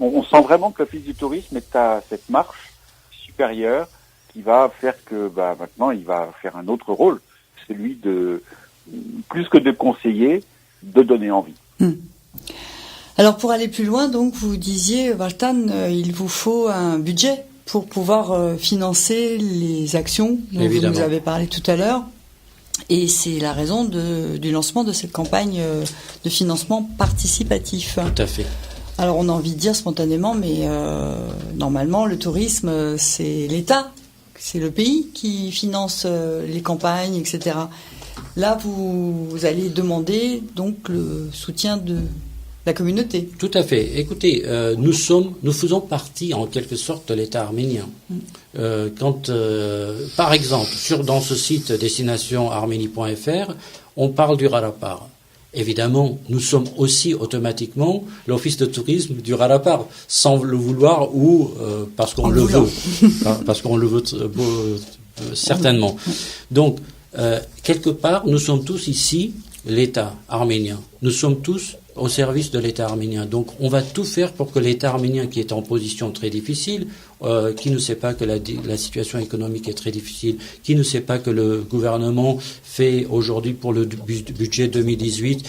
on sent vraiment que l'Office du tourisme est à cette marche supérieure qui va faire que maintenant il va faire un autre rôle, celui de, plus que de conseiller, de donner envie. Alors pour aller plus loin, donc vous disiez, Valtan, il vous faut un budget pour pouvoir financer les actions dont Évidemment. vous nous avez parlé tout à l'heure. Et c'est la raison du lancement de cette campagne de financement participatif. Tout à fait. Alors on a envie de dire spontanément, mais normalement le tourisme, c'est l'État, c'est le pays qui finance les campagnes, etc. Là, vous allez demander donc le soutien de la communauté. Tout à fait. Écoutez, nous faisons partie en quelque sorte de l'État arménien. Par exemple, dans ce site destinationarménie.fr, on parle du Rarapar. Évidemment, nous sommes aussi automatiquement l'office de tourisme du Rarapar, sans le vouloir ou parce qu'on le veut. Parce qu'on le veut certainement. Donc, quelque part, nous sommes tous ici l'État arménien. Nous sommes tous au service de l'État arménien. Donc on va tout faire pour que l'État arménien, qui est en position très difficile, qui ne sait pas que la situation économique est très difficile, qui ne sait pas que le gouvernement fait aujourd'hui pour le budget 2018,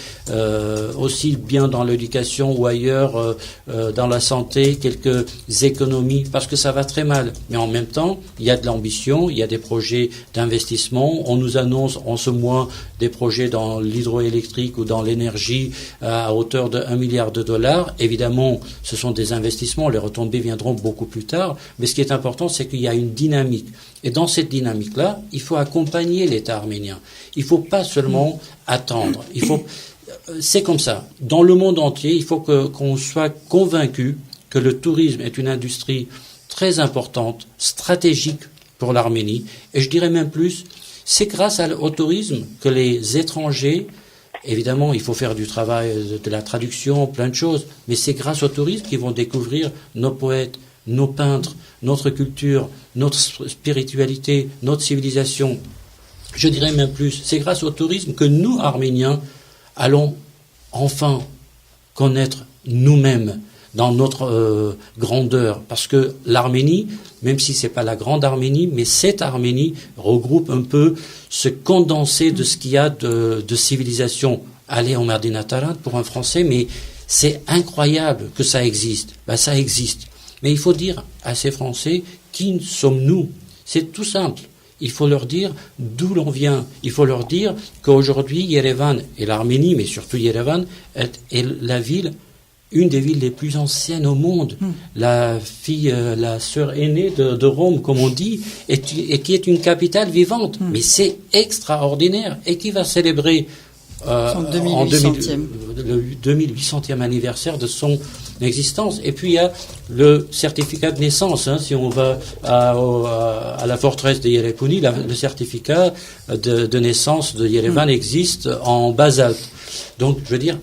aussi bien dans l'éducation ou ailleurs, dans la santé, quelques économies, parce que ça va très mal. Mais en même temps, il y a de l'ambition, il y a des projets d'investissement. On nous annonce en ce mois des projets dans l'hydroélectrique ou dans l'énergie à hauteur de 1 milliard de dollars. Évidemment, ce sont des investissements, les retombées viendront beaucoup plus tard, mais ce qui est important, c'est qu'il y a une dynamique. Et dans cette dynamique-là, il faut accompagner l'État arménien. Il ne faut pas seulement attendre. C'est comme ça. Dans le monde entier, il faut qu'on soit convaincu que le tourisme est une industrie très importante, stratégique pour l'Arménie. Et je dirais même plus, c'est grâce au tourisme que les étrangers, évidemment, il faut faire du travail, de la traduction, plein de choses, mais c'est grâce au tourisme qu'ils vont découvrir nos poètes, nos peintres, notre culture, notre spiritualité, notre civilisation. Je dirais même plus, c'est grâce au tourisme que nous, Arméniens, allons enfin connaître nous-mêmes dans notre grandeur. Parce que l'Arménie, même si c'est pas la grande Arménie, mais cette Arménie regroupe un peu ce condensé de ce qu'il y a de civilisation. Aller en Mardina Taran pour un Français, mais c'est incroyable que ça existe. Ça existe. Mais il faut dire à ces Français, qui sommes-nous? C'est tout simple. Il faut leur dire d'où l'on vient. Il faut leur dire qu'aujourd'hui, Yerevan et l'Arménie, mais surtout Yerevan, est la ville, une des villes les plus anciennes au monde. La sœur aînée de Rome, comme on dit, et qui est une capitale vivante. Mais c'est extraordinaire. Et qui va célébrer son 2800e. Le 2800e anniversaire de son existence. Et puis il y a le certificat de naissance. Si on va à la forteresse de Yerepouni, le certificat de naissance de Yerevan existe en basalte. Donc je veux dire,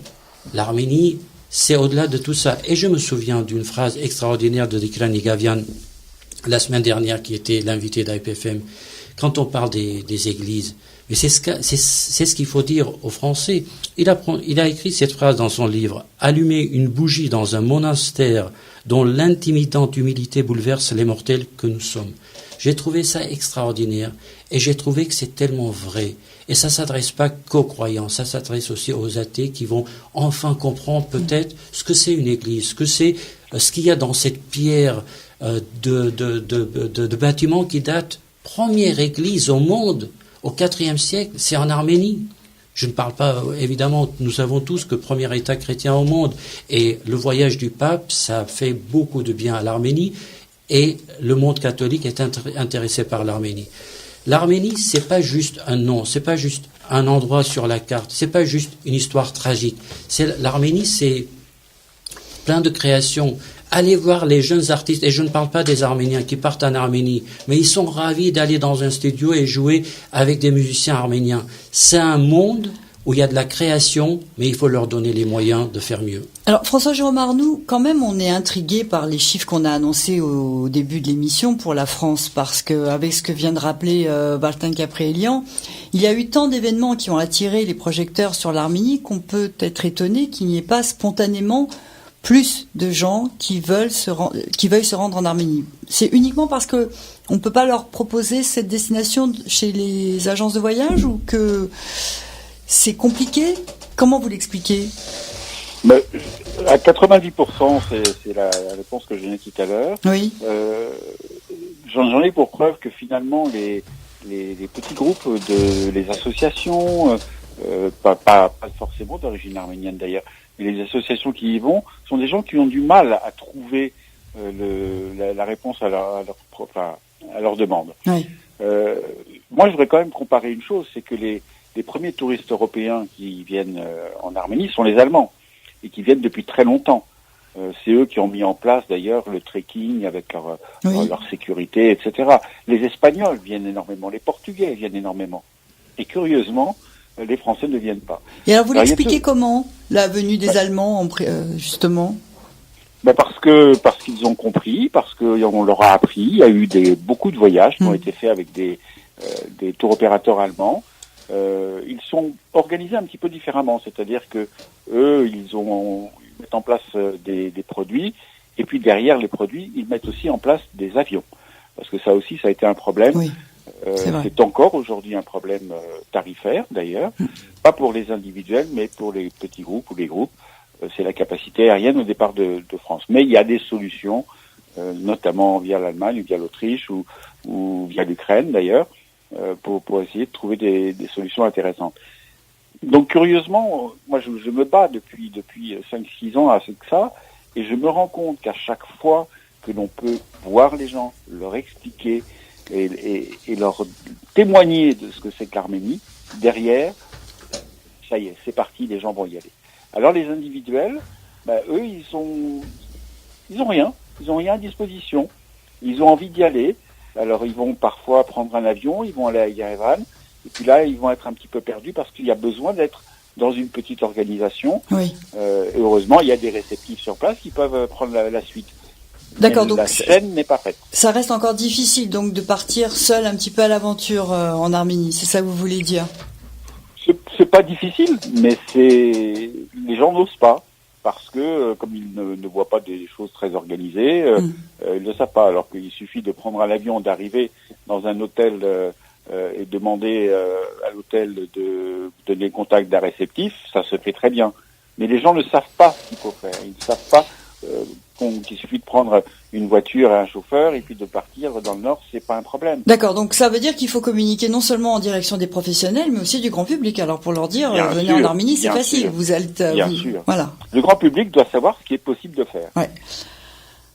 l'Arménie c'est au-delà de tout ça. Et je me souviens d'une phrase extraordinaire de Dikran Igavian la semaine dernière, qui était l'invité d'IPFM, quand on parle des églises. Mais c'est ce qu'il faut dire aux Français. Il a écrit cette phrase dans son livre. « Allumer une bougie dans un monastère dont l'intimidante humilité bouleverse les mortels que nous sommes. » J'ai trouvé ça extraordinaire et j'ai trouvé que c'est tellement vrai. Et ça s'adresse pas qu'aux croyants, ça s'adresse aussi aux athées qui vont enfin comprendre peut-être ce que c'est une église, ce qu'il y a dans cette pierre de bâtiment qui date, première église au monde, au IVe siècle, c'est en Arménie. Je ne parle pas, évidemment, nous savons tous que premier État chrétien au monde, et le voyage du pape, ça fait beaucoup de bien à l'Arménie, et le monde catholique est intéressé par l'Arménie. L'Arménie, c'est pas juste un nom, c'est pas juste un endroit sur la carte, c'est pas juste une histoire tragique. L'Arménie, c'est plein de créations. Allez voir les jeunes artistes, et je ne parle pas des Arméniens qui partent en Arménie, mais ils sont ravis d'aller dans un studio et jouer avec des musiciens arméniens. C'est un monde où il y a de la création, mais il faut leur donner les moyens de faire mieux. Alors, François-Jérôme Arnoux, quand même, on est intrigué par les chiffres qu'on a annoncés au début de l'émission pour la France, parce que, avec ce que vient de rappeler Valtin Caprélian, il y a eu tant d'événements qui ont attiré les projecteurs sur l'Arménie qu'on peut être étonné qu'il n'y ait pas spontanément plus de gens qui veuillent se rendre en Arménie. C'est uniquement parce que on peut pas leur proposer cette destination chez les agences de voyage, ou que c'est compliqué? Comment vous l'expliquez? À 90%, c'est la réponse que je donnais tout à l'heure. Oui. J'en ai pour preuve que finalement les petits groupes, les associations, pas forcément d'origine arménienne d'ailleurs, mais les associations qui y vont sont des gens qui ont du mal à trouver la réponse à leur demande. Oui. Moi, je voudrais quand même comparer une chose, c'est que les premiers touristes européens qui viennent en Arménie sont les Allemands, et qui viennent depuis très longtemps. C'est eux qui ont mis en place d'ailleurs le trekking avec leur sécurité, etc. Les Espagnols viennent énormément, les Portugais viennent énormément. Et curieusement, les Français ne viennent pas. Et alors vous l'expliquez comment, la venue des Allemands, justement? Parce qu'ils ont compris, parce qu'on leur a appris. Il y a eu beaucoup de voyages qui ont été faits avec des tour opérateurs allemands. Ils sont organisés un petit peu différemment, c'est-à-dire que eux, ils mettent en place des produits, et puis derrière les produits, ils mettent aussi en place des avions, parce que ça aussi, ça a été un problème. Oui, c'est encore aujourd'hui un problème tarifaire, d'ailleurs, pas pour les individuels, mais pour les petits groupes ou les groupes. C'est la capacité aérienne au départ de France. Mais il y a des solutions, notamment via l'Allemagne, via l'Autriche ou via l'Ukraine, d'ailleurs, pour essayer de trouver des solutions intéressantes. Donc curieusement, moi je me bats depuis 5-6 ans avec ça, et je me rends compte qu'à chaque fois que l'on peut voir les gens, leur expliquer et leur témoigner de ce que c'est que l'Arménie, derrière, ça y est, c'est parti, les gens vont y aller. Alors les individuels, eux, ils ont rien à disposition, ils ont envie d'y aller. Alors ils vont parfois prendre un avion, ils vont aller à Yerevan, et puis là ils vont être un petit peu perdus parce qu'il y a besoin d'être dans une petite organisation. Oui. Et heureusement, il y a des réceptifs sur place qui peuvent prendre la suite. D'accord, mais donc la chaîne n'est pas faite. Ça reste encore difficile donc de partir seul un petit peu à l'aventure en Arménie, c'est ça que vous voulez dire? C'est pas difficile, mais les gens n'osent pas. Parce que, comme ils ne voient pas des choses très organisées, ils ne le savent pas. Alors qu'il suffit de prendre un avion, d'arriver dans un hôtel et demander à l'hôtel de donner le contact d'un réceptif, ça se fait très bien. Mais les gens ne savent pas ce qu'il faut faire. Ils ne savent pas qu'il suffit de prendre une voiture et un chauffeur et puis de partir dans le nord, c'est pas un problème. D'accord, donc ça veut dire qu'il faut communiquer non seulement en direction des professionnels, mais aussi du grand public. Alors pour leur dire, venez en Arménie, c'est facile. Sûr. Vous êtes, bien sûr. Voilà. Le grand public doit savoir ce qui est possible de faire. Ouais.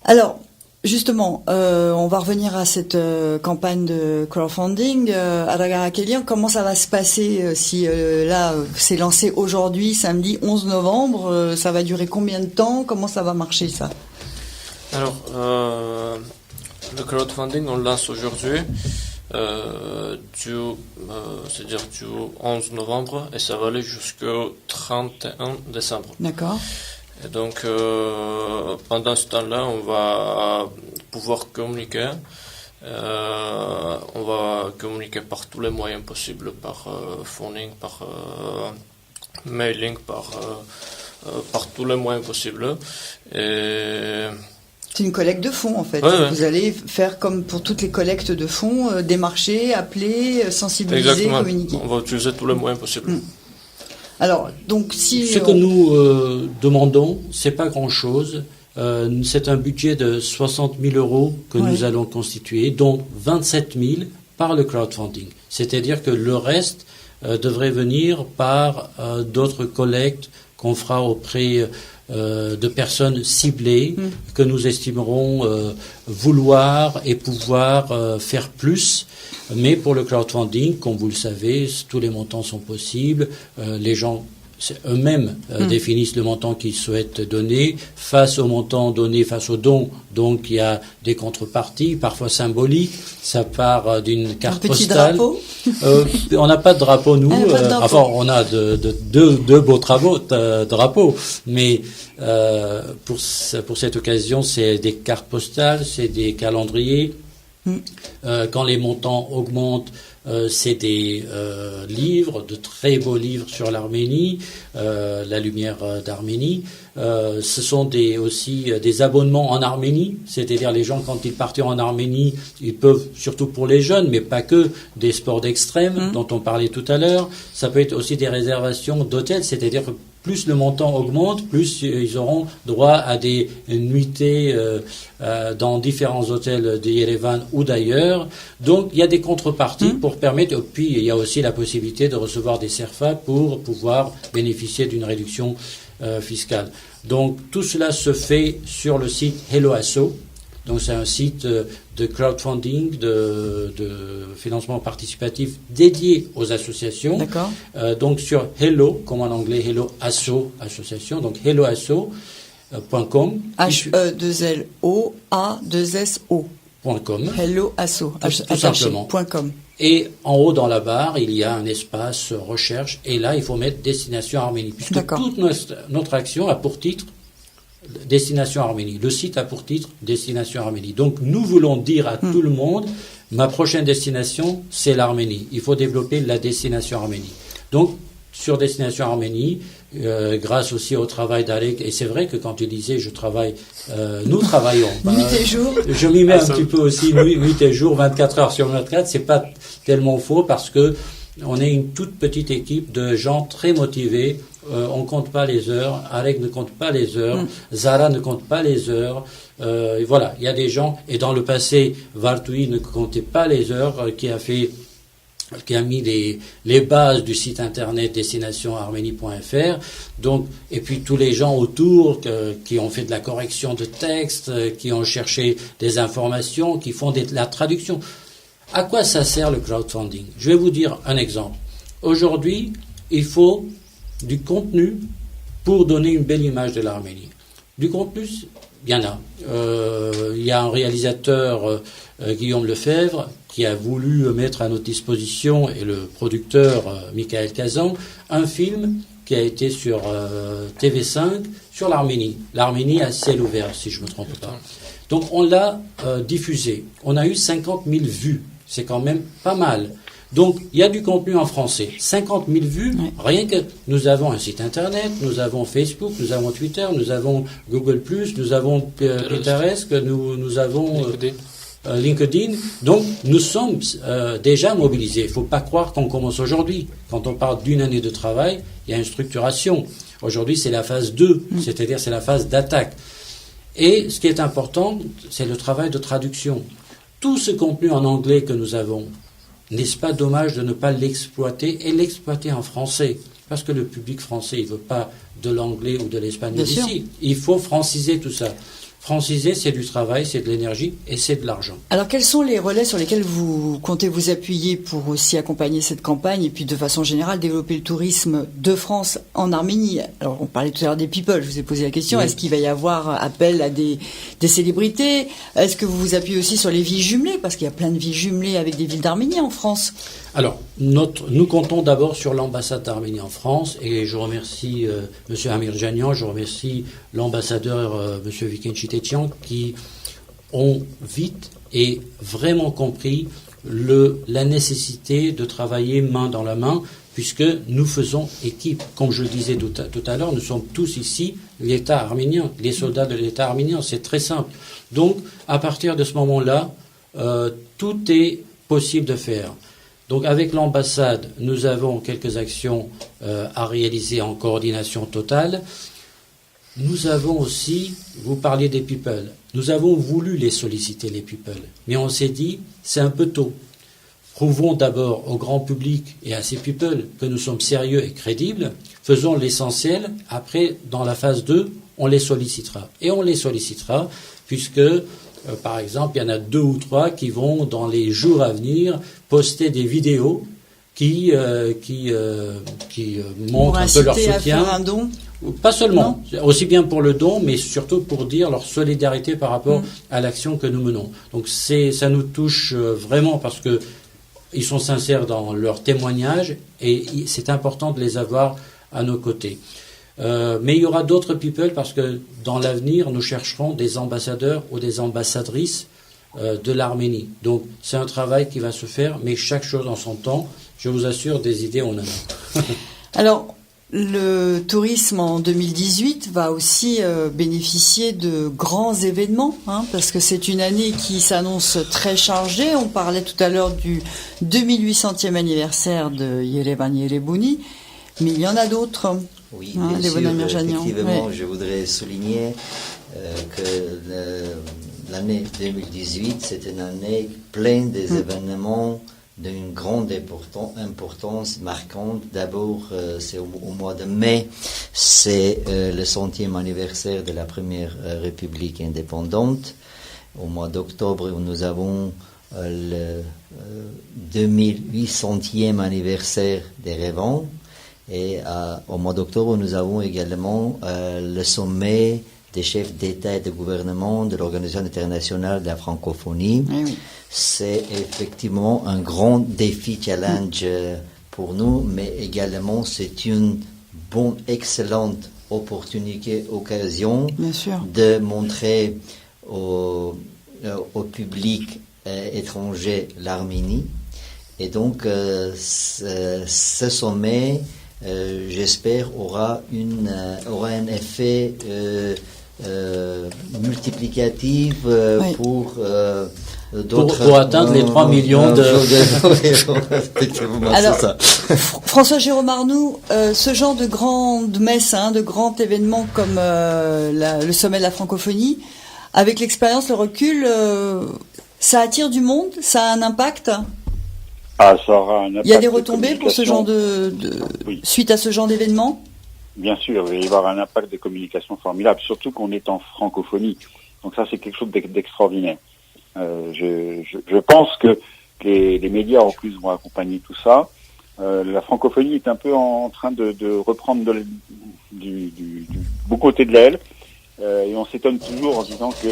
Alors, justement, on va revenir à cette campagne de crowdfunding. Adagar Akelian, comment ça va se passer si là, c'est lancé aujourd'hui, samedi 11 novembre, ça va durer combien de temps? Comment ça va marcher, ça? Alors, le crowdfunding, on le lance aujourd'hui, c'est-à-dire du 11 novembre, et ça va aller jusqu'au 31 décembre. D'accord. Et donc, pendant ce temps-là, on va pouvoir communiquer. On va communiquer par tous les moyens possibles, par phoning, par mailing, par tous les moyens possibles. Et c'est une collecte de fonds, en fait. Ouais. Vous allez faire comme pour toutes les collectes de fonds, démarcher, appeler, sensibiliser, exactement, communiquer. on va utiliser tous les moyens possibles. Alors, donc, si... Ce que nous demandons, c'est pas grand-chose. C'est un budget de 60 000 euros que nous allons constituer, dont 27 000 par le crowdfunding. C'est-à-dire que le reste devrait venir par d'autres collectes qu'on fera auprès de personnes ciblées que nous estimerons vouloir et pouvoir faire plus. Mais pour le crowdfunding, comme vous le savez, tous les montants sont possibles. Les gens eux-mêmes définissent le montant qu'ils souhaitent donner face au montant donné, face au don. Donc il y a des contreparties, parfois symboliques. Ça part d'une carte postale. Drapeau. On n'a pas de drapeau, nous. Enfin, on a deux beaux drapeaux. Mais pour cette occasion, c'est des cartes postales, c'est des calendriers. Quand les montants augmentent, c'est des livres, de très beaux livres sur l'Arménie, la lumière d'Arménie. Ce sont aussi des abonnements en Arménie, c'est-à-dire les gens, quand ils partent en Arménie, ils peuvent, surtout pour les jeunes, mais pas que, des sports d'extrême dont on parlait tout à l'heure. Ça peut être aussi des réservations d'hôtels, c'est-à-dire que plus le montant augmente, plus ils auront droit à des nuitées dans différents hôtels de Yerevan ou d'ailleurs. Donc il y a des contreparties pour permettre, puis il y a aussi la possibilité de recevoir des CERFA pour pouvoir bénéficier d'une réduction fiscale. Donc tout cela se fait sur le site HelloAsso. Donc c'est un site de crowdfunding, de financement participatif dédié aux associations. D'accord. Donc sur Hello, comme en anglais, Hello Asso, association, donc helloasso.com. HELLOASSO.com. Hello Asso, tout simplement. .com. Et en haut dans la barre, il y a un espace recherche, et là il faut mettre Destination Arménie, puisque toute notre action a pour titre Destination Arménie. Le site a pour titre Destination Arménie. Donc nous voulons dire à tout le monde, ma prochaine destination, c'est l'Arménie. Il faut développer la Destination Arménie. Donc sur Destination Arménie, grâce aussi au travail d'Alec, et c'est vrai que quand tu disais je travaille, nous travaillons. Nuit et jour. Je m'y mets un petit peu aussi, nuit et jour, 24 heures sur 24, c'est pas tellement faux parce que on est une toute petite équipe de gens très motivés. On compte pas les heures, Alec ne compte pas les heures, Zara ne compte pas les heures. Voilà, il y a des gens, et dans le passé, Vartoui ne comptait pas les heures, qui a mis les bases du site internet destinationarménie.fr. Donc, et puis tous les gens autour qui ont fait de la correction de texte, qui ont cherché des informations, qui font la traduction. À quoi ça sert le crowdfunding? Je vais vous dire un exemple. Aujourd'hui, il faut du contenu pour donner une belle image de l'Arménie. Du contenu, il y en a. Il y a un réalisateur, Guillaume Lefebvre, qui a voulu mettre à notre disposition, et le producteur, Michael Kazan, un film qui a été sur TV5 sur l'Arménie. L'Arménie à ciel ouvert, si je ne me trompe pas. Donc on l'a diffusé. On a eu 50 000 vues. C'est quand même pas mal. Donc, il y a du contenu en français. 50 000 vues, rien que nous avons un site internet, nous avons Facebook, nous avons Twitter, nous avons Google+, nous avons Pinterest, nous avons LinkedIn. Donc, nous sommes déjà mobilisés. Il ne faut pas croire qu'on commence aujourd'hui. Quand on parle d'une année de travail, il y a une structuration. Aujourd'hui, c'est la phase 2, c'est-à-dire c'est la phase d'attaque. Et ce qui est important, c'est le travail de traduction. Tout ce contenu en anglais que nous avons, n'est-ce pas dommage de ne pas l'exploiter et l'exploiter en français? Parce que le public français, il ne veut pas de l'anglais ou de l'espagnol ici. Il faut franciser tout ça. Franciser, c'est du travail, c'est de l'énergie et c'est de l'argent. Alors, quels sont les relais sur lesquels vous comptez vous appuyer pour aussi accompagner cette campagne et puis de façon générale développer le tourisme de France en Arménie? Alors, on parlait tout à l'heure des people, je vous ai posé la question, Oui. Est-ce qu'il va y avoir appel à des célébrités? Est-ce que vous vous appuyez aussi sur les villes jumelées? Parce qu'il y a plein de villes jumelées avec des villes d'Arménie en France. Alors, nous comptons d'abord sur l'ambassade d'Arménie en France et je remercie M. Amir Janian, je remercie l'ambassadeur M. Viken Chitetian qui ont vite et vraiment compris la nécessité de travailler main dans la main puisque nous faisons équipe. Comme je le disais tout à l'heure, nous sommes tous ici l'État arménien, les soldats de l'État arménien, c'est très simple. Donc, à partir de ce moment-là, tout est possible de faire. Donc avec l'ambassade, nous avons quelques actions à réaliser en coordination totale. Nous avons aussi, vous parliez des people, nous avons voulu les solliciter, les people, mais on s'est dit, c'est un peu tôt. Prouvons d'abord au grand public et à ces people que nous sommes sérieux et crédibles, faisons l'essentiel, après, dans la phase 2, on les sollicitera. Et on les sollicitera, puisque... par exemple, il y en a 2 ou 3 qui vont, dans les jours à venir, poster des vidéos qui montrent un peu leur soutien. À faire un don. Pas seulement, aussi bien pour le don, mais surtout pour dire leur solidarité par rapport à l'action que nous menons. Donc ça nous touche vraiment parce que ils sont sincères dans leur témoignage et c'est important de les avoir à nos côtés. Mais il y aura d'autres people parce que dans l'avenir, nous chercherons des ambassadeurs ou des ambassadrices de l'Arménie. Donc c'est un travail qui va se faire, mais chaque chose en son temps. Je vous assure, des idées, on en a. Alors, le tourisme en 2018 va aussi bénéficier de grands événements, parce que c'est une année qui s'annonce très chargée. On parlait tout à l'heure du 2800e anniversaire de Yerevan Yerebuni, mais il y en a d'autres. Oui, bien sûr, effectivement, ouais. Je voudrais souligner que l'année 2018, c'est une année pleine des événements d'une grande importance marquante. D'abord, c'est au mois de mai, c'est le 100e anniversaire de la première République indépendante. Au mois d'octobre, nous avons le 2800e anniversaire d'Erevan. Et au mois d'octobre, nous avons également le sommet des chefs d'État et de gouvernement de l'Organisation internationale de la francophonie. Oui. C'est effectivement un grand défi, challenge pour nous, mais également c'est une bonne, excellente opportunité, occasion de montrer au public étranger l'Arménie. Et donc, ce sommet, j'espère, aura un effet multiplicatif pour d'autres... Pour atteindre les 3 millions de... Alors, François-Jérôme Arnoux, ce genre de grande messe, de grand événement comme le sommet de la francophonie, avec l'expérience, le recul, ça attire du monde, ça a un impact? Ça aura un impact. Il y a des retombées pour ce genre oui. Suite à ce genre d'événement? Bien sûr, il va y avoir un impact de communication formidable, surtout qu'on est en francophonie. Donc ça, c'est quelque chose d'extraordinaire. Je pense que les médias en plus vont accompagner tout ça. La francophonie est un peu en train de reprendre du beau côté de l'aile. Et on s'étonne toujours en disant que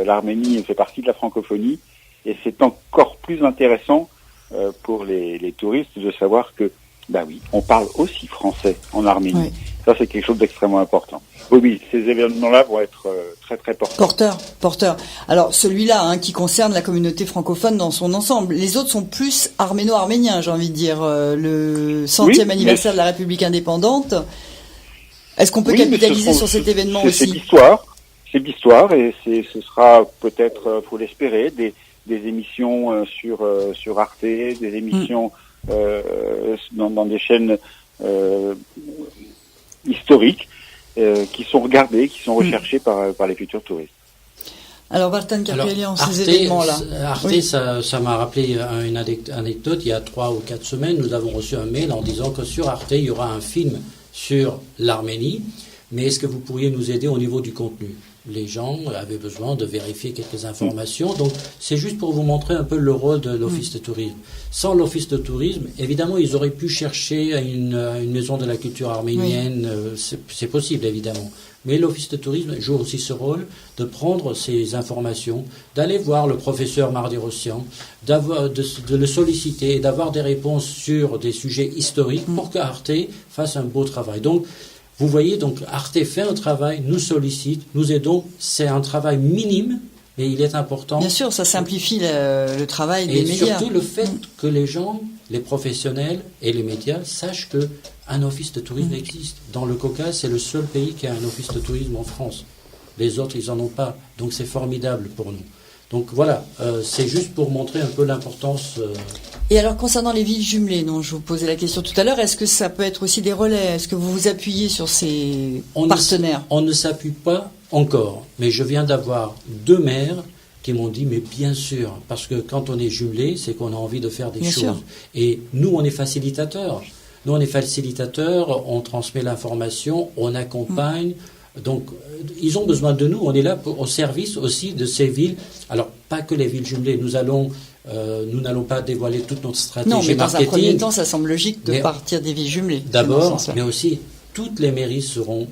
l'Arménie fait partie de la francophonie. Et c'est encore plus intéressant pour les touristes de savoir que, on parle aussi français en Arménie. Oui. Ça, c'est quelque chose d'extrêmement important. Oui, ces événements-là vont être très, très porteurs. Porteurs. Alors, celui-là, qui concerne la communauté francophone dans son ensemble. Les autres sont plus arméno-arméniens, j'ai envie de dire. Le 100e anniversaire de la République indépendante. Est-ce qu'on peut capitaliser sur cet événement aussi? C'est l'histoire, et ce sera peut-être, faut l'espérer, des émissions sur Arte, des émissions dans des chaînes historiques qui sont regardées, qui sont recherchées par les futurs touristes. Alors, Vartan Kapelian, ces événements-là. Arte, ça m'a rappelé une anecdote. Il y a 3 ou 4 semaines, nous avons reçu un mail en disant que sur Arte, il y aura un film sur l'Arménie. Mais est-ce que vous pourriez nous aider au niveau du contenu? Les gens avaient besoin de vérifier quelques informations. Donc, c'est juste pour vous montrer un peu le rôle de l'Office de tourisme. Sans l'Office de tourisme, évidemment, ils auraient pu chercher une maison de la culture arménienne. C'est possible, évidemment. Mais l'Office de tourisme joue aussi ce rôle de prendre ces informations, d'aller voir le professeur Mardi-Rossian, de le solliciter et d'avoir des réponses sur des sujets historiques pour que Arte fasse un beau travail. Donc, vous voyez, donc Arte fait un travail, nous sollicite, nous aidons. C'est un travail minime, mais il est important. Bien sûr, ça simplifie le travail des médias. Et surtout le fait que les gens, les professionnels et les médias sachent qu'un office de tourisme existe. Dans le Caucase, c'est le seul pays qui a un office de tourisme en France. Les autres, ils n'en ont pas. Donc c'est formidable pour nous. Donc voilà, c'est juste pour montrer un peu l'importance. Et alors concernant les villes jumelées, dont je vous posais la question tout à l'heure, est-ce que ça peut être aussi des relais? Est-ce que vous vous appuyez sur ces partenaires? On ne s'appuie pas encore, mais je viens d'avoir 2 maires qui m'ont dit, mais bien sûr, parce que quand on est jumelé, c'est qu'on a envie de faire des choses. Sûr. Et nous, on est facilitateurs. Nous, on est facilitateurs, on transmet l'information, on accompagne. Donc, ils ont besoin de nous. On est là au service aussi de ces villes. Alors, pas que les villes jumelées. Nous n'allons pas dévoiler toute notre stratégie marketing. Non, mais dans un premier temps, ça semble logique de partir des villes jumelées. D'abord, mais aussi, toutes les mairies seront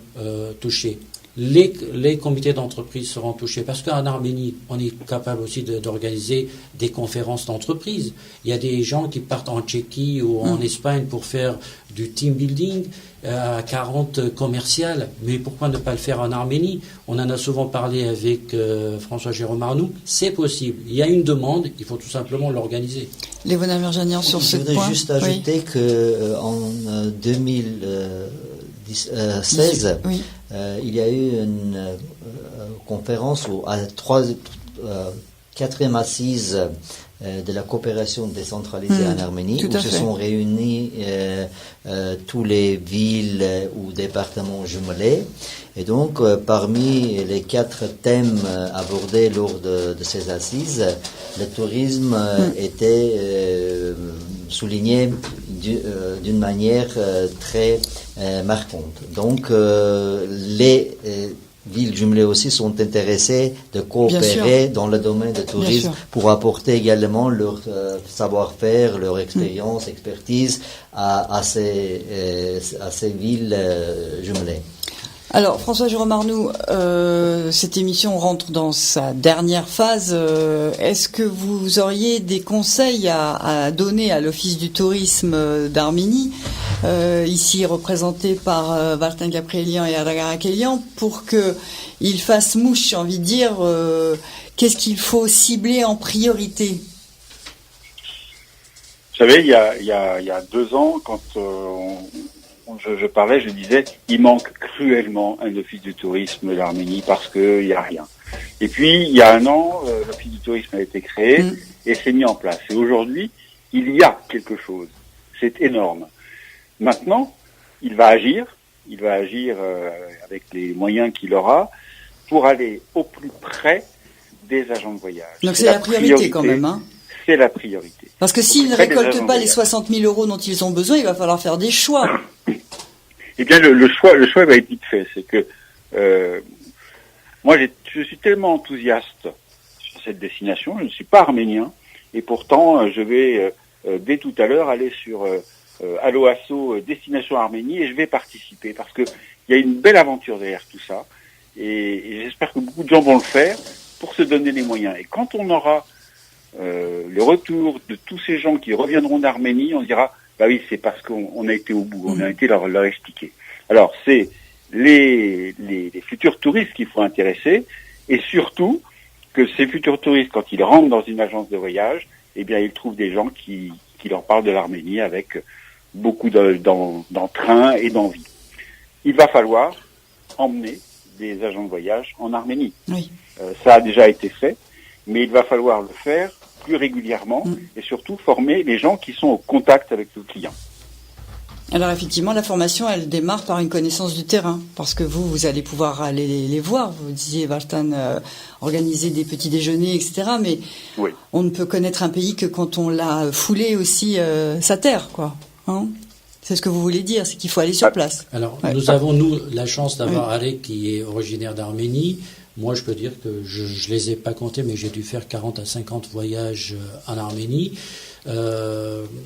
touchées. Les comités d'entreprise seront touchés parce qu'en Arménie, on est capable aussi d'organiser des conférences d'entreprise. Il y a des gens qui partent en Tchéquie ou en Espagne pour faire du team building à 40 commerciales. Mais pourquoi ne pas le faire en Arménie? On en a souvent parlé avec François-Jérôme Arnoux. C'est possible. Il y a une demande, il faut tout simplement l'organiser. Lévona Merjanian sur ce point. Je voudrais juste ajouter qu'en 2016, il y a eu une conférence à 4e assise de la coopération décentralisée en Arménie, où se sont réunis tous les villes ou départements jumelés. Et donc, parmi les 4 thèmes abordés lors de ces assises, le tourisme était souligné d'une manière très marquante. Donc, les villes jumelées aussi sont intéressées de coopérer dans le domaine du tourisme pour apporter également leur savoir-faire, leur expérience, expertise à ces villes jumelées. Alors, François-Jérôme Arnoux, cette émission rentre dans sa dernière phase. Est-ce que vous auriez des conseils à donner à l'Office du tourisme d'Arménie, ici représenté par Valtin Gabrielian et Aragar Akelian, pour qu'il fasse mouche, j'ai envie de dire, qu'est-ce qu'il faut cibler en priorité? Vous savez, il y a 2 ans, quand je parlais, je disais, il manque cruellement un office du tourisme d'Arménie parce qu'il n'y a rien. Et puis, il y a 1 an, l'office du tourisme a été créé et s'est mis en place. Et aujourd'hui, il y a quelque chose. C'est énorme. Maintenant, il va agir avec les moyens qu'il aura pour aller au plus près des agents de voyage. Donc c'est la priorité quand même, hein? C'est la priorité. Parce que s'ils ne récoltent pas les 60 000 euros dont ils ont besoin, il va falloir faire des choix. Eh bien, le choix va être vite fait. C'est que moi, je suis tellement enthousiaste sur cette destination. Je ne suis pas arménien, et pourtant, je vais dès tout à l'heure aller sur Allo Asso Destination Arménie, et je vais participer parce que il y a une belle aventure derrière tout ça, et j'espère que beaucoup de gens vont le faire pour se donner les moyens. Et quand on aura le retour de tous ces gens qui reviendront d'Arménie, on dira, bah oui, c'est parce qu'on a été au bout, on a été leur expliquer. Alors, c'est les futurs touristes qu'il faut intéresser, et surtout que ces futurs touristes, quand ils rentrent dans une agence de voyage, eh bien, ils trouvent des gens qui leur parlent de l'Arménie avec beaucoup d'entrain et d'envie. Il va falloir emmener des agents de voyage en Arménie. Oui. Ça a déjà été fait, mais il va falloir le faire plus régulièrement et surtout former les gens qui sont au contact avec le client. Alors effectivement, la formation, elle démarre par une connaissance du terrain, parce que vous allez pouvoir aller les voir. Vous disiez, Valtin, organiser des petits déjeuners, etc. Mais oui, on ne peut connaître un pays que quand on l'a foulé aussi sa terre, quoi. Hein, c'est ce que vous voulez dire, c'est qu'il faut aller sur place. Alors, nous avons, la chance d'avoir Alec qui est originaire d'Arménie. Moi, je peux dire que je les ai pas comptés, mais j'ai dû faire 40 à 50 voyages en Arménie.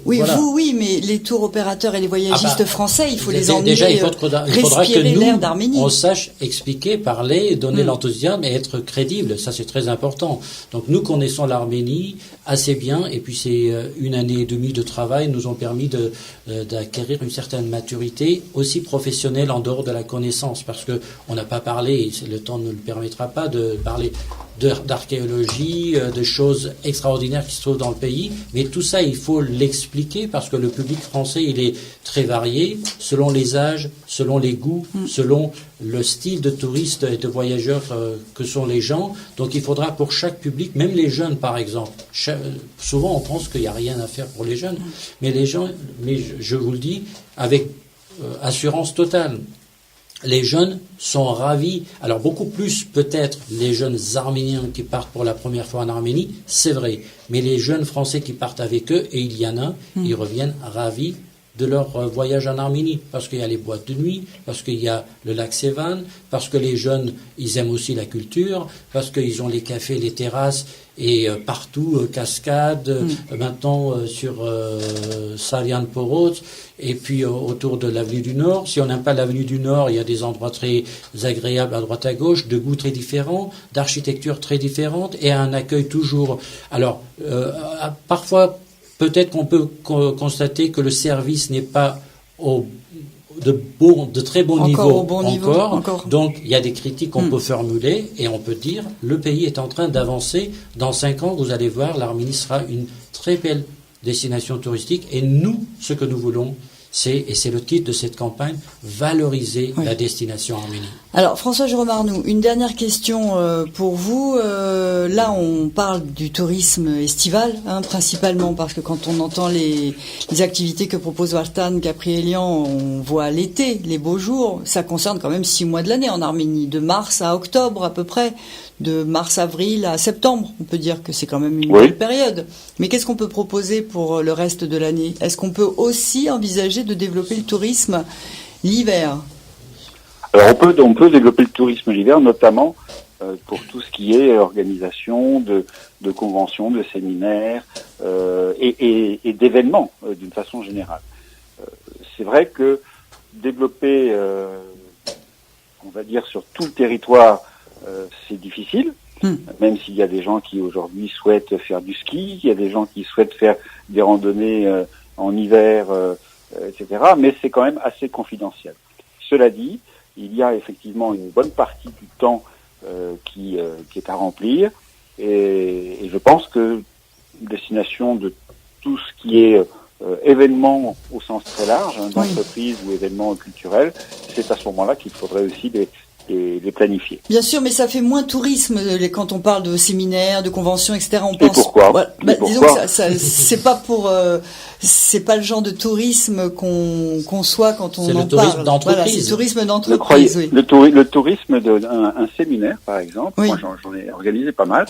Oui, voilà. vous, oui, mais les tours opérateurs et les voyagistes français, il faut les emmener. Déjà, il faudra que l'air d'Arménie. on sache expliquer, parler, donner l'enthousiasme et être crédible. Ça, c'est très important. Donc, nous connaissons l'Arménie assez bien, et puis c'est une année et demie de travail nous ont permis d'acquérir une certaine maturité, aussi professionnelle en dehors de la connaissance, parce que on n'a pas parlé, le temps ne le permettra pas de parler d'archéologie, de choses extraordinaires qui se trouvent dans le pays, mais tout ça, il faut l'expliquer parce que le public français, il est très varié, selon les âges, selon les goûts, selon le style de touristes et de voyageurs que sont les gens. Donc il faudra pour chaque public, même les jeunes par exemple, souvent on pense qu'il n'y a rien à faire pour les jeunes, mais les gens, mais je vous le dis, avec assurance totale, les jeunes sont ravis. Alors beaucoup plus peut-être les jeunes arméniens qui partent pour la première fois en Arménie, c'est vrai. Mais les jeunes français qui partent avec eux, et il y en a, ils reviennent ravis de leur voyage en Arménie. Parce qu'il y a les boîtes de nuit, parce qu'il y a le lac Sévan, parce que les jeunes, ils aiment aussi la culture, parce qu'ils ont les cafés, les terrasses, et partout, cascades, maintenant sur Salian Porot, et puis autour de l'avenue du Nord. Si on n'aime pas l'avenue du Nord, il y a des endroits très agréables à droite à gauche, de goûts très différents, d'architecture très différente, et un accueil toujours. Alors, parfois, peut-être qu'on peut constater que le service n'est pas de très bon niveau encore. Donc, il y a des critiques qu'on peut formuler et on peut dire le pays est en train d'avancer. Dans 5 ans, vous allez voir, l'Arménie sera une très belle destination touristique. Et nous, ce que nous voulons, et c'est le titre de cette campagne, valoriser la destination Arménie. Alors, François-Jérôme Arnoux, une dernière question pour vous. Là, on parle du tourisme estival, principalement, parce que quand on entend les activités que propose Vartan, Capri-Elian, on voit l'été, les beaux jours. Ça concerne quand même 6 mois de l'année en Arménie, de mars à octobre à peu près, de mars-avril à septembre. On peut dire que c'est quand même une belle période. Mais qu'est-ce qu'on peut proposer pour le reste de l'année? Est-ce qu'on peut aussi envisager de développer le tourisme l'hiver? Alors on peut développer le tourisme l'hiver, notamment pour tout ce qui est organisation de conventions, de séminaires et d'événements d'une façon générale. C'est vrai que développer, on va dire sur tout le territoire, c'est difficile. Même s'il y a des gens qui aujourd'hui souhaitent faire du ski, il y a des gens qui souhaitent faire des randonnées en hiver, etc. Mais c'est quand même assez confidentiel. Cela dit, il y a effectivement une bonne partie du temps qui est à remplir, et je pense que destination de tout ce qui est événements au sens très large, d'entreprise ou événements culturels, c'est à ce moment-là qu'il faudrait aussi les planifier. Bien sûr, mais ça fait moins tourisme quand on parle de séminaires, de conventions, etc. On pense. Et pourquoi? Voilà, disons que c'est pas c'est pas le genre de tourisme qu'on conçoit quand on en parle. C'est le tourisme d'entreprise. Voilà, c'est le tourisme d'entreprise. Le tourisme d'un séminaire, par exemple, moi j'en ai organisé pas mal.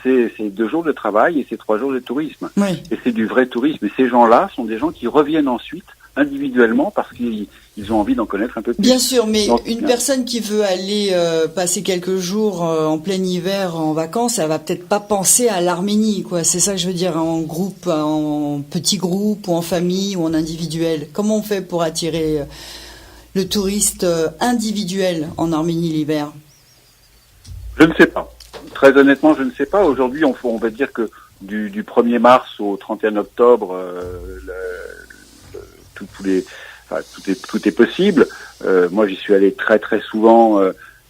C'est 2 jours de travail et c'est 3 jours de tourisme. Et c'est du vrai tourisme. Et ces gens-là sont des gens qui reviennent ensuite individuellement parce qu'ils ont envie d'en connaître un peu plus. Bien sûr, mais une personne qui veut aller passer quelques jours en plein hiver en vacances, elle va peut-être pas penser à l'Arménie, quoi. C'est ça que je veux dire, en groupe, en petit groupe, ou en famille, ou en individuel. Comment on fait pour attirer le touriste individuel en Arménie l'hiver? Je ne sais pas. Très honnêtement, je ne sais pas. Aujourd'hui, on va dire que du 1er mars au 31 octobre, tout est possible. Moi, j'y suis allé très très souvent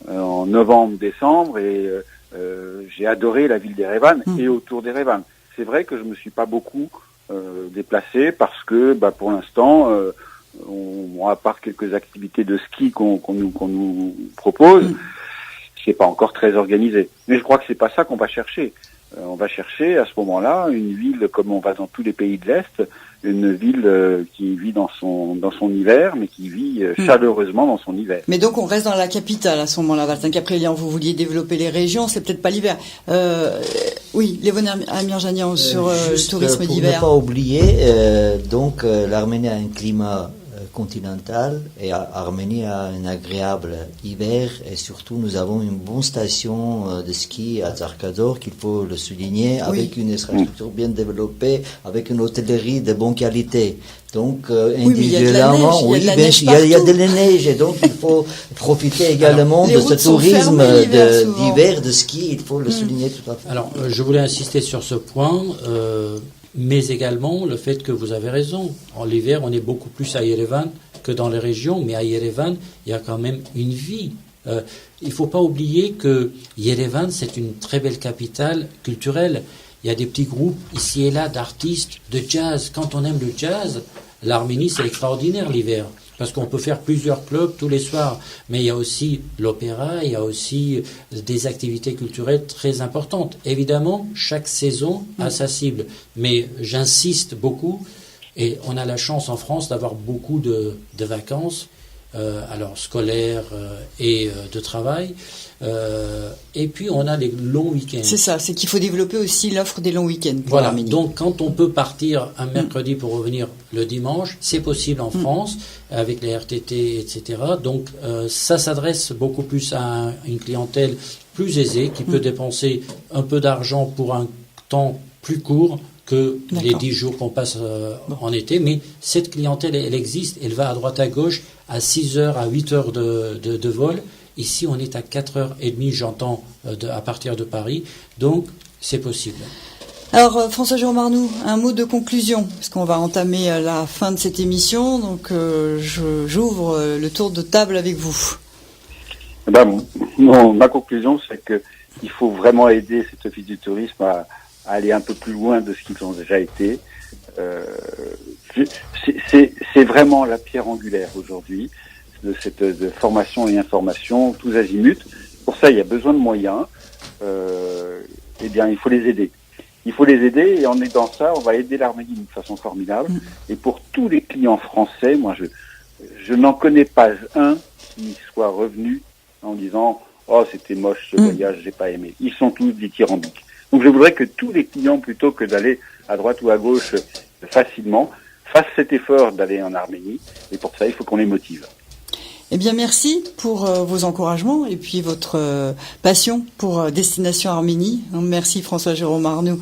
en novembre, décembre, et j'ai adoré la ville d'Erevan et autour d'Erevan. C'est vrai que je me suis pas beaucoup déplacé parce que, pour l'instant, à part quelques activités de ski qu'on nous propose, c'est pas encore très organisé. Mais je crois que c'est pas ça qu'on va chercher. On va chercher à ce moment-là une ville comme on va dans tous les pays de l'Est, une ville qui vit dans son hiver, mais qui vit chaleureusement dans son hiver. Mais donc on reste dans la capitale à ce moment-là, Vartan Capri-Elian. Vous vouliez développer les régions, c'est peut-être pas l'hiver. Oui, Lévon Amirjanian sur le tourisme d'hiver. Pour ne pas oublier, donc l'Arménie a un climat continentale et Arménie a un agréable hiver et surtout nous avons une bonne station de ski à Zarkador qu'il faut le souligner avec une infrastructure bien développée, avec une hôtellerie de bonne qualité. Donc individuellement, il y a de la neige et donc il faut profiter également de ce tourisme d'hiver de ski, il faut le souligner tout à fait. Alors je voulais insister sur ce point. Mais également le fait que vous avez raison. En l'hiver, on est beaucoup plus à Yerevan que dans les régions, mais à Yerevan, il y a quand même une vie. Il ne faut pas oublier que Yerevan, c'est une très belle capitale culturelle. Il y a des petits groupes ici et là d'artistes de jazz. Quand on aime le jazz, l'Arménie, c'est extraordinaire l'hiver. Parce qu'on peut faire plusieurs clubs tous les soirs. Mais il y a aussi l'opéra, il y a aussi des activités culturelles très importantes. Évidemment, chaque saison a sa cible. Mais j'insiste beaucoup, et on a la chance en France d'avoir beaucoup de vacances, alors scolaires et de travail. Et puis on a les longs week-ends. C'est ça, c'est qu'il faut développer aussi l'offre des longs week-ends pour voilà, l'Arménie. donc quand on peut partir un mercredi pour revenir le dimanche, c'est possible en France, avec les RTT, etc. Donc ça s'adresse beaucoup plus à une clientèle plus aisée, qui peut dépenser un peu d'argent pour un temps plus court que les 10 jours qu'on passe en été. Mais cette clientèle, elle existe, elle va à droite à gauche, à 6 heures, à 8 heures de vol. Ici, on est à 4h30, j'entends, à partir de Paris. Donc, c'est possible. Alors, François-Jérôme Arnoux, un mot de conclusion, parce qu'on va entamer la fin de cette émission. Donc, j'ouvre le tour de table avec vous. Ma conclusion, c'est qu'il faut vraiment aider cet office du tourisme à aller un peu plus loin de ce qu'ils ont déjà été. C'est vraiment la pierre angulaire aujourd'hui de cette formation et information tous azimuts. Pour ça, il y a besoin de moyens. Il faut les aider. Il faut les aider et en aidant ça, on va aider l'Arménie d'une façon formidable. Et pour tous les clients français, moi, je n'en connais pas un qui soit revenu en disant « Oh, c'était moche ce voyage, j'ai pas aimé ». Ils sont tous dithyrambiques. Donc je voudrais que tous les clients, plutôt que d'aller à droite ou à gauche facilement, fassent cet effort d'aller en Arménie. Et pour ça, il faut qu'on les motive. Eh bien, merci pour vos encouragements et puis votre passion pour Destination Arménie. Merci François-Jérôme Arnoux.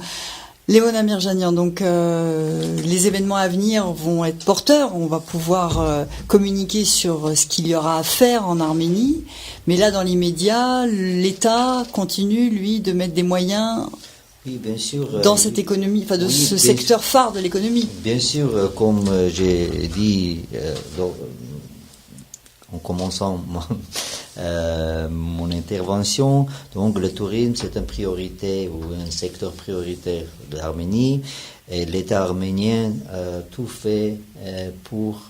Léona Mirjanian, donc les événements à venir vont être porteurs. On va pouvoir communiquer sur ce qu'il y aura à faire en Arménie. Mais là, dans l'immédiat, l'État continue, lui, de mettre des moyens bien sûr, dans cette économie, enfin de ce secteur phare de l'économie. Bien sûr, comme j'ai dit en commençant mon intervention, donc le tourisme c'est une priorité ou un secteur prioritaire de l'Arménie et l'État arménien a tout fait pour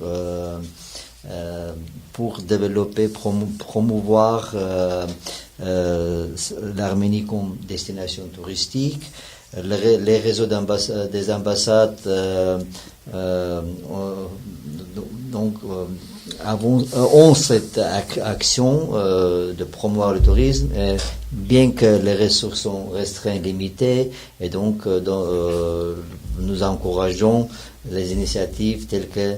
développer, promouvoir l'Arménie comme destination touristique. Les réseaux des ambassades ont cette action de promouvoir le tourisme, bien que les ressources sont restreintes, limitées, et donc nous encourageons les initiatives telles que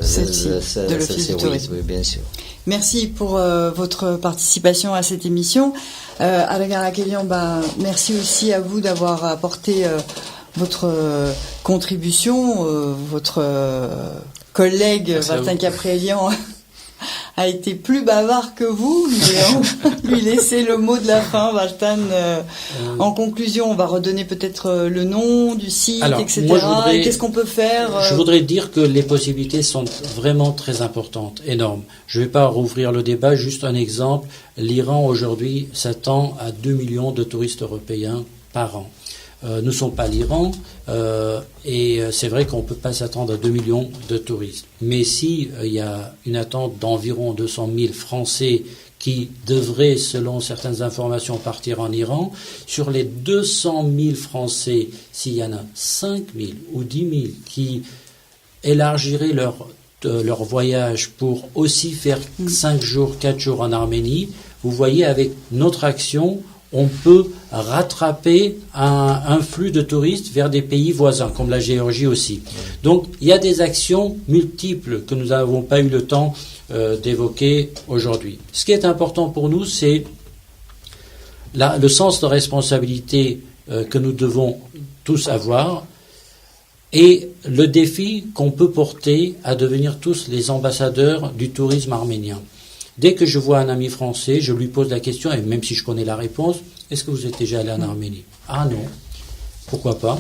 celle-ci de l'Office du tourisme. Oui, bien sûr. Merci pour votre participation à cette émission. Alain Akelian, merci aussi à vous d'avoir apporté votre contribution. Votre collègue Valtin Caprélian a été plus bavard que vous, mais on va lui laisser le mot de la fin, Valtin. En conclusion, on va redonner peut-être le nom du site, etc. Et qu'est-ce qu'on peut faire Je voudrais dire que les possibilités sont vraiment très importantes, énormes. Je ne vais pas rouvrir le débat, juste un exemple. L'Iran, aujourd'hui, s'attend à 2 millions de touristes européens par an. Nous ne sommes pas l'Iran, et c'est vrai qu'on ne peut pas s'attendre à 2 millions de touristes. Mais si il y a une attente d'environ 200 000 Français qui devraient, selon certaines informations, partir en Iran, sur les 200 000 Français, s'il y en a 5 000 ou 10 000 qui élargiraient leur voyage pour aussi faire 5 jours, 4 jours en Arménie, vous voyez, avec notre action, on peut rattraper un flux de touristes vers des pays voisins, comme la Géorgie aussi. Donc, il y a des actions multiples que nous n'avons pas eu le temps d'évoquer aujourd'hui. Ce qui est important pour nous, c'est le sens de responsabilité que nous devons tous avoir et le défi qu'on peut porter à devenir tous les ambassadeurs du tourisme arménien. Dès que je vois un ami français, je lui pose la question, et même si je connais la réponse, est-ce que vous êtes déjà allé en Arménie? Ah non, pourquoi pas?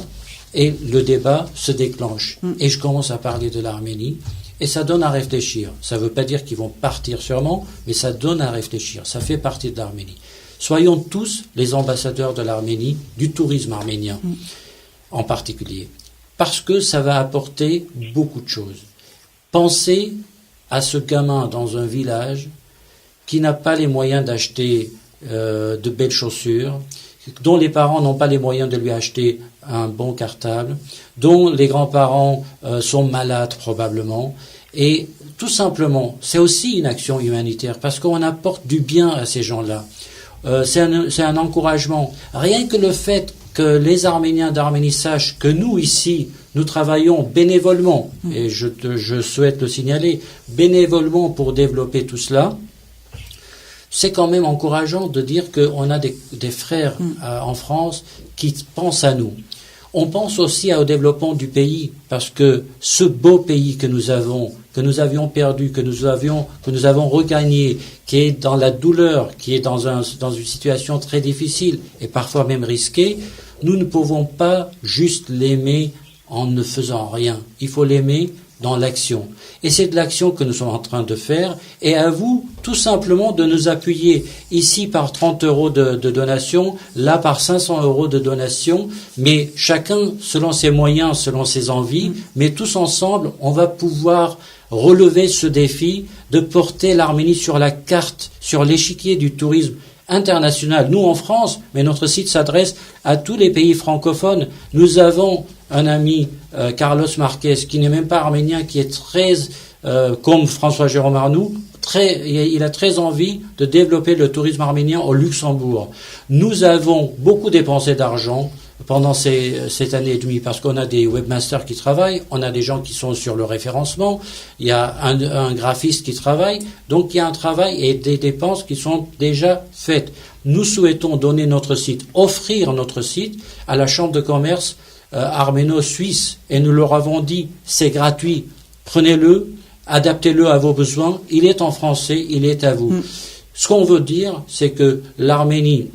Et le débat se déclenche. Et je commence à parler de l'Arménie, et ça donne à réfléchir. Ça ne veut pas dire qu'ils vont partir sûrement, mais ça donne à réfléchir. Ça fait partie de l'Arménie. Soyons tous les ambassadeurs de l'Arménie, du tourisme arménien en particulier, parce que ça va apporter beaucoup de choses. Pensez à ce gamin dans un village qui n'a pas les moyens d'acheter de belles chaussures, dont les parents n'ont pas les moyens de lui acheter un bon cartable, dont les grands-parents sont malades probablement. Et tout simplement, c'est aussi une action humanitaire, parce qu'on apporte du bien à ces gens-là. C'est un encouragement. Rien que le fait que les Arméniens d'Arménie sachent que nous, ici, nous travaillons bénévolement, et je souhaite le signaler, bénévolement pour développer tout cela, c'est quand même encourageant de dire qu'on a des frères en France qui pensent à nous. On pense aussi au développement du pays, parce que ce beau pays que nous avions perdu, que nous avons regagné, qui est dans la douleur, qui est dans une situation très difficile et parfois même risquée, nous ne pouvons pas juste l'aimer en ne faisant rien. Il faut l'aimer dans l'action. Et c'est de l'action que nous sommes en train de faire. Et à vous, tout simplement, de nous appuyer ici par 30 € de donation, là par 500 € de donation, mais chacun selon ses moyens, selon ses envies, mais tous ensemble, on va pouvoir relever ce défi de porter l'Arménie sur la carte, sur l'échiquier du tourisme international. Nous en France, mais notre site s'adresse à tous les pays francophones. Nous avons un ami, Carlos Marquez, qui n'est même pas arménien, qui est très, comme François Jérôme Arnoux, il a très envie de développer le tourisme arménien au Luxembourg. Nous avons beaucoup dépensé d'argent pendant cette année et demie, parce qu'on a des webmasters qui travaillent, on a des gens qui sont sur le référencement, il y a un graphiste qui travaille, donc il y a un travail et des dépenses qui sont déjà faites. Nous souhaitons donner notre site, offrir notre site à la Chambre de commerce arméno-suisse, et nous leur avons dit, c'est gratuit, prenez-le, adaptez-le à vos besoins, il est en français, il est à vous. Ce qu'on veut dire, c'est que l'Arménie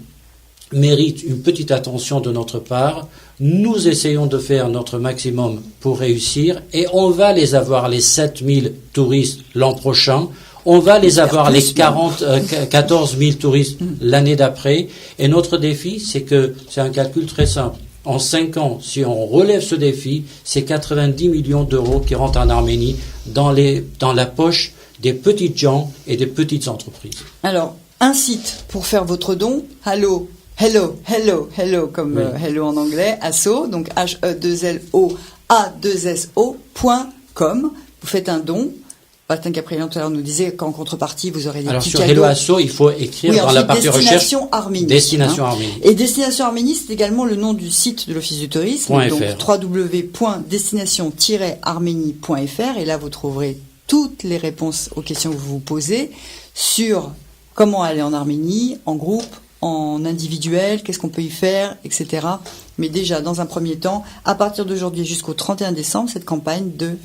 mérite une petite attention de notre part. Nous essayons de faire notre maximum pour réussir, et on va les avoir, les 7000 touristes l'an prochain. On va les avoir, les 14 000 touristes l'année d'après. Et notre défi, c'est un calcul très simple. En 5 ans, si on relève ce défi, c'est 90 millions d'euros qui rentrent en Arménie dans la poche des petites gens et des petites entreprises. Alors, un site pour faire votre don, hello, comme hello en anglais, asso, donc HE2LOA2SO.com. Vous faites un don. Martin Caprian tout à l'heure nous disait qu'en contrepartie, vous aurez des petits cadeaux. Alors sur Hello Asso, il faut écrire dans la partie recherche Destination Arménie. Et Destination Arménie, c'est également le nom du site de l'Office du tourisme, donc www.destination-arménie.fr, et là vous trouverez toutes les réponses aux questions que vous vous posez sur comment aller en Arménie, en groupe, en individuel, qu'est-ce qu'on peut y faire, etc. Mais déjà, dans un premier temps, à partir d'aujourd'hui jusqu'au 31 décembre, cette campagne de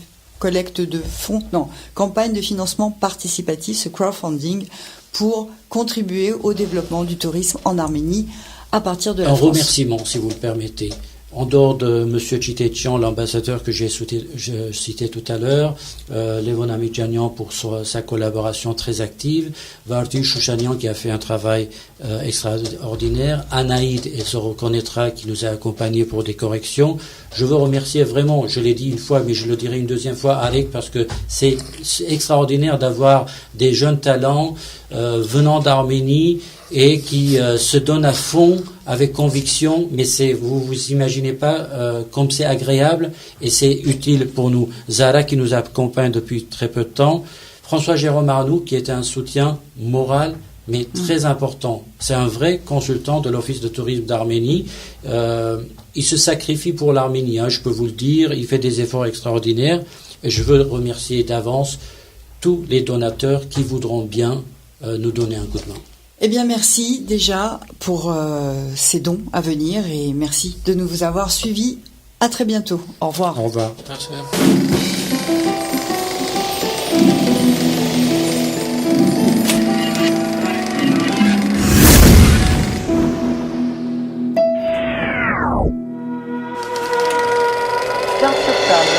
campagne de financement participatif, ce crowdfunding, pour contribuer au développement du tourisme en Arménie à partir de la France. Un remerciement, si vous le permettez. En dehors de M. Chitetian, l'ambassadeur que j'ai cité tout à l'heure, Levon Amidjanian pour sa collaboration très active, Vartu Chouchanian qui a fait un travail extraordinaire, Anaïd, elle se reconnaîtra, qui nous a accompagnés pour des corrections. Je veux remercier vraiment, je l'ai dit une fois, mais je le dirai une deuxième fois, Alec, parce que c'est extraordinaire d'avoir des jeunes talents venant d'Arménie et qui se donnent à fond avec conviction, mais vous imaginez pas comme c'est agréable et c'est utile pour nous. Zara qui nous accompagne depuis très peu de temps, François Jérôme Arnoux qui était un soutien moral, mais très important. C'est un vrai consultant de l'Office de tourisme d'Arménie. Il se sacrifie pour l'Arménie, je peux vous le dire. Il fait des efforts extraordinaires. Et je veux remercier d'avance tous les donateurs qui voudront bien nous donner un coup de main. Eh bien, merci déjà pour ces dons à venir et merci de nous avoir suivis. À très bientôt. Au revoir. Au revoir. Merci. Carte sur table.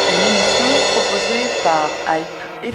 Une émission proposée par Hype et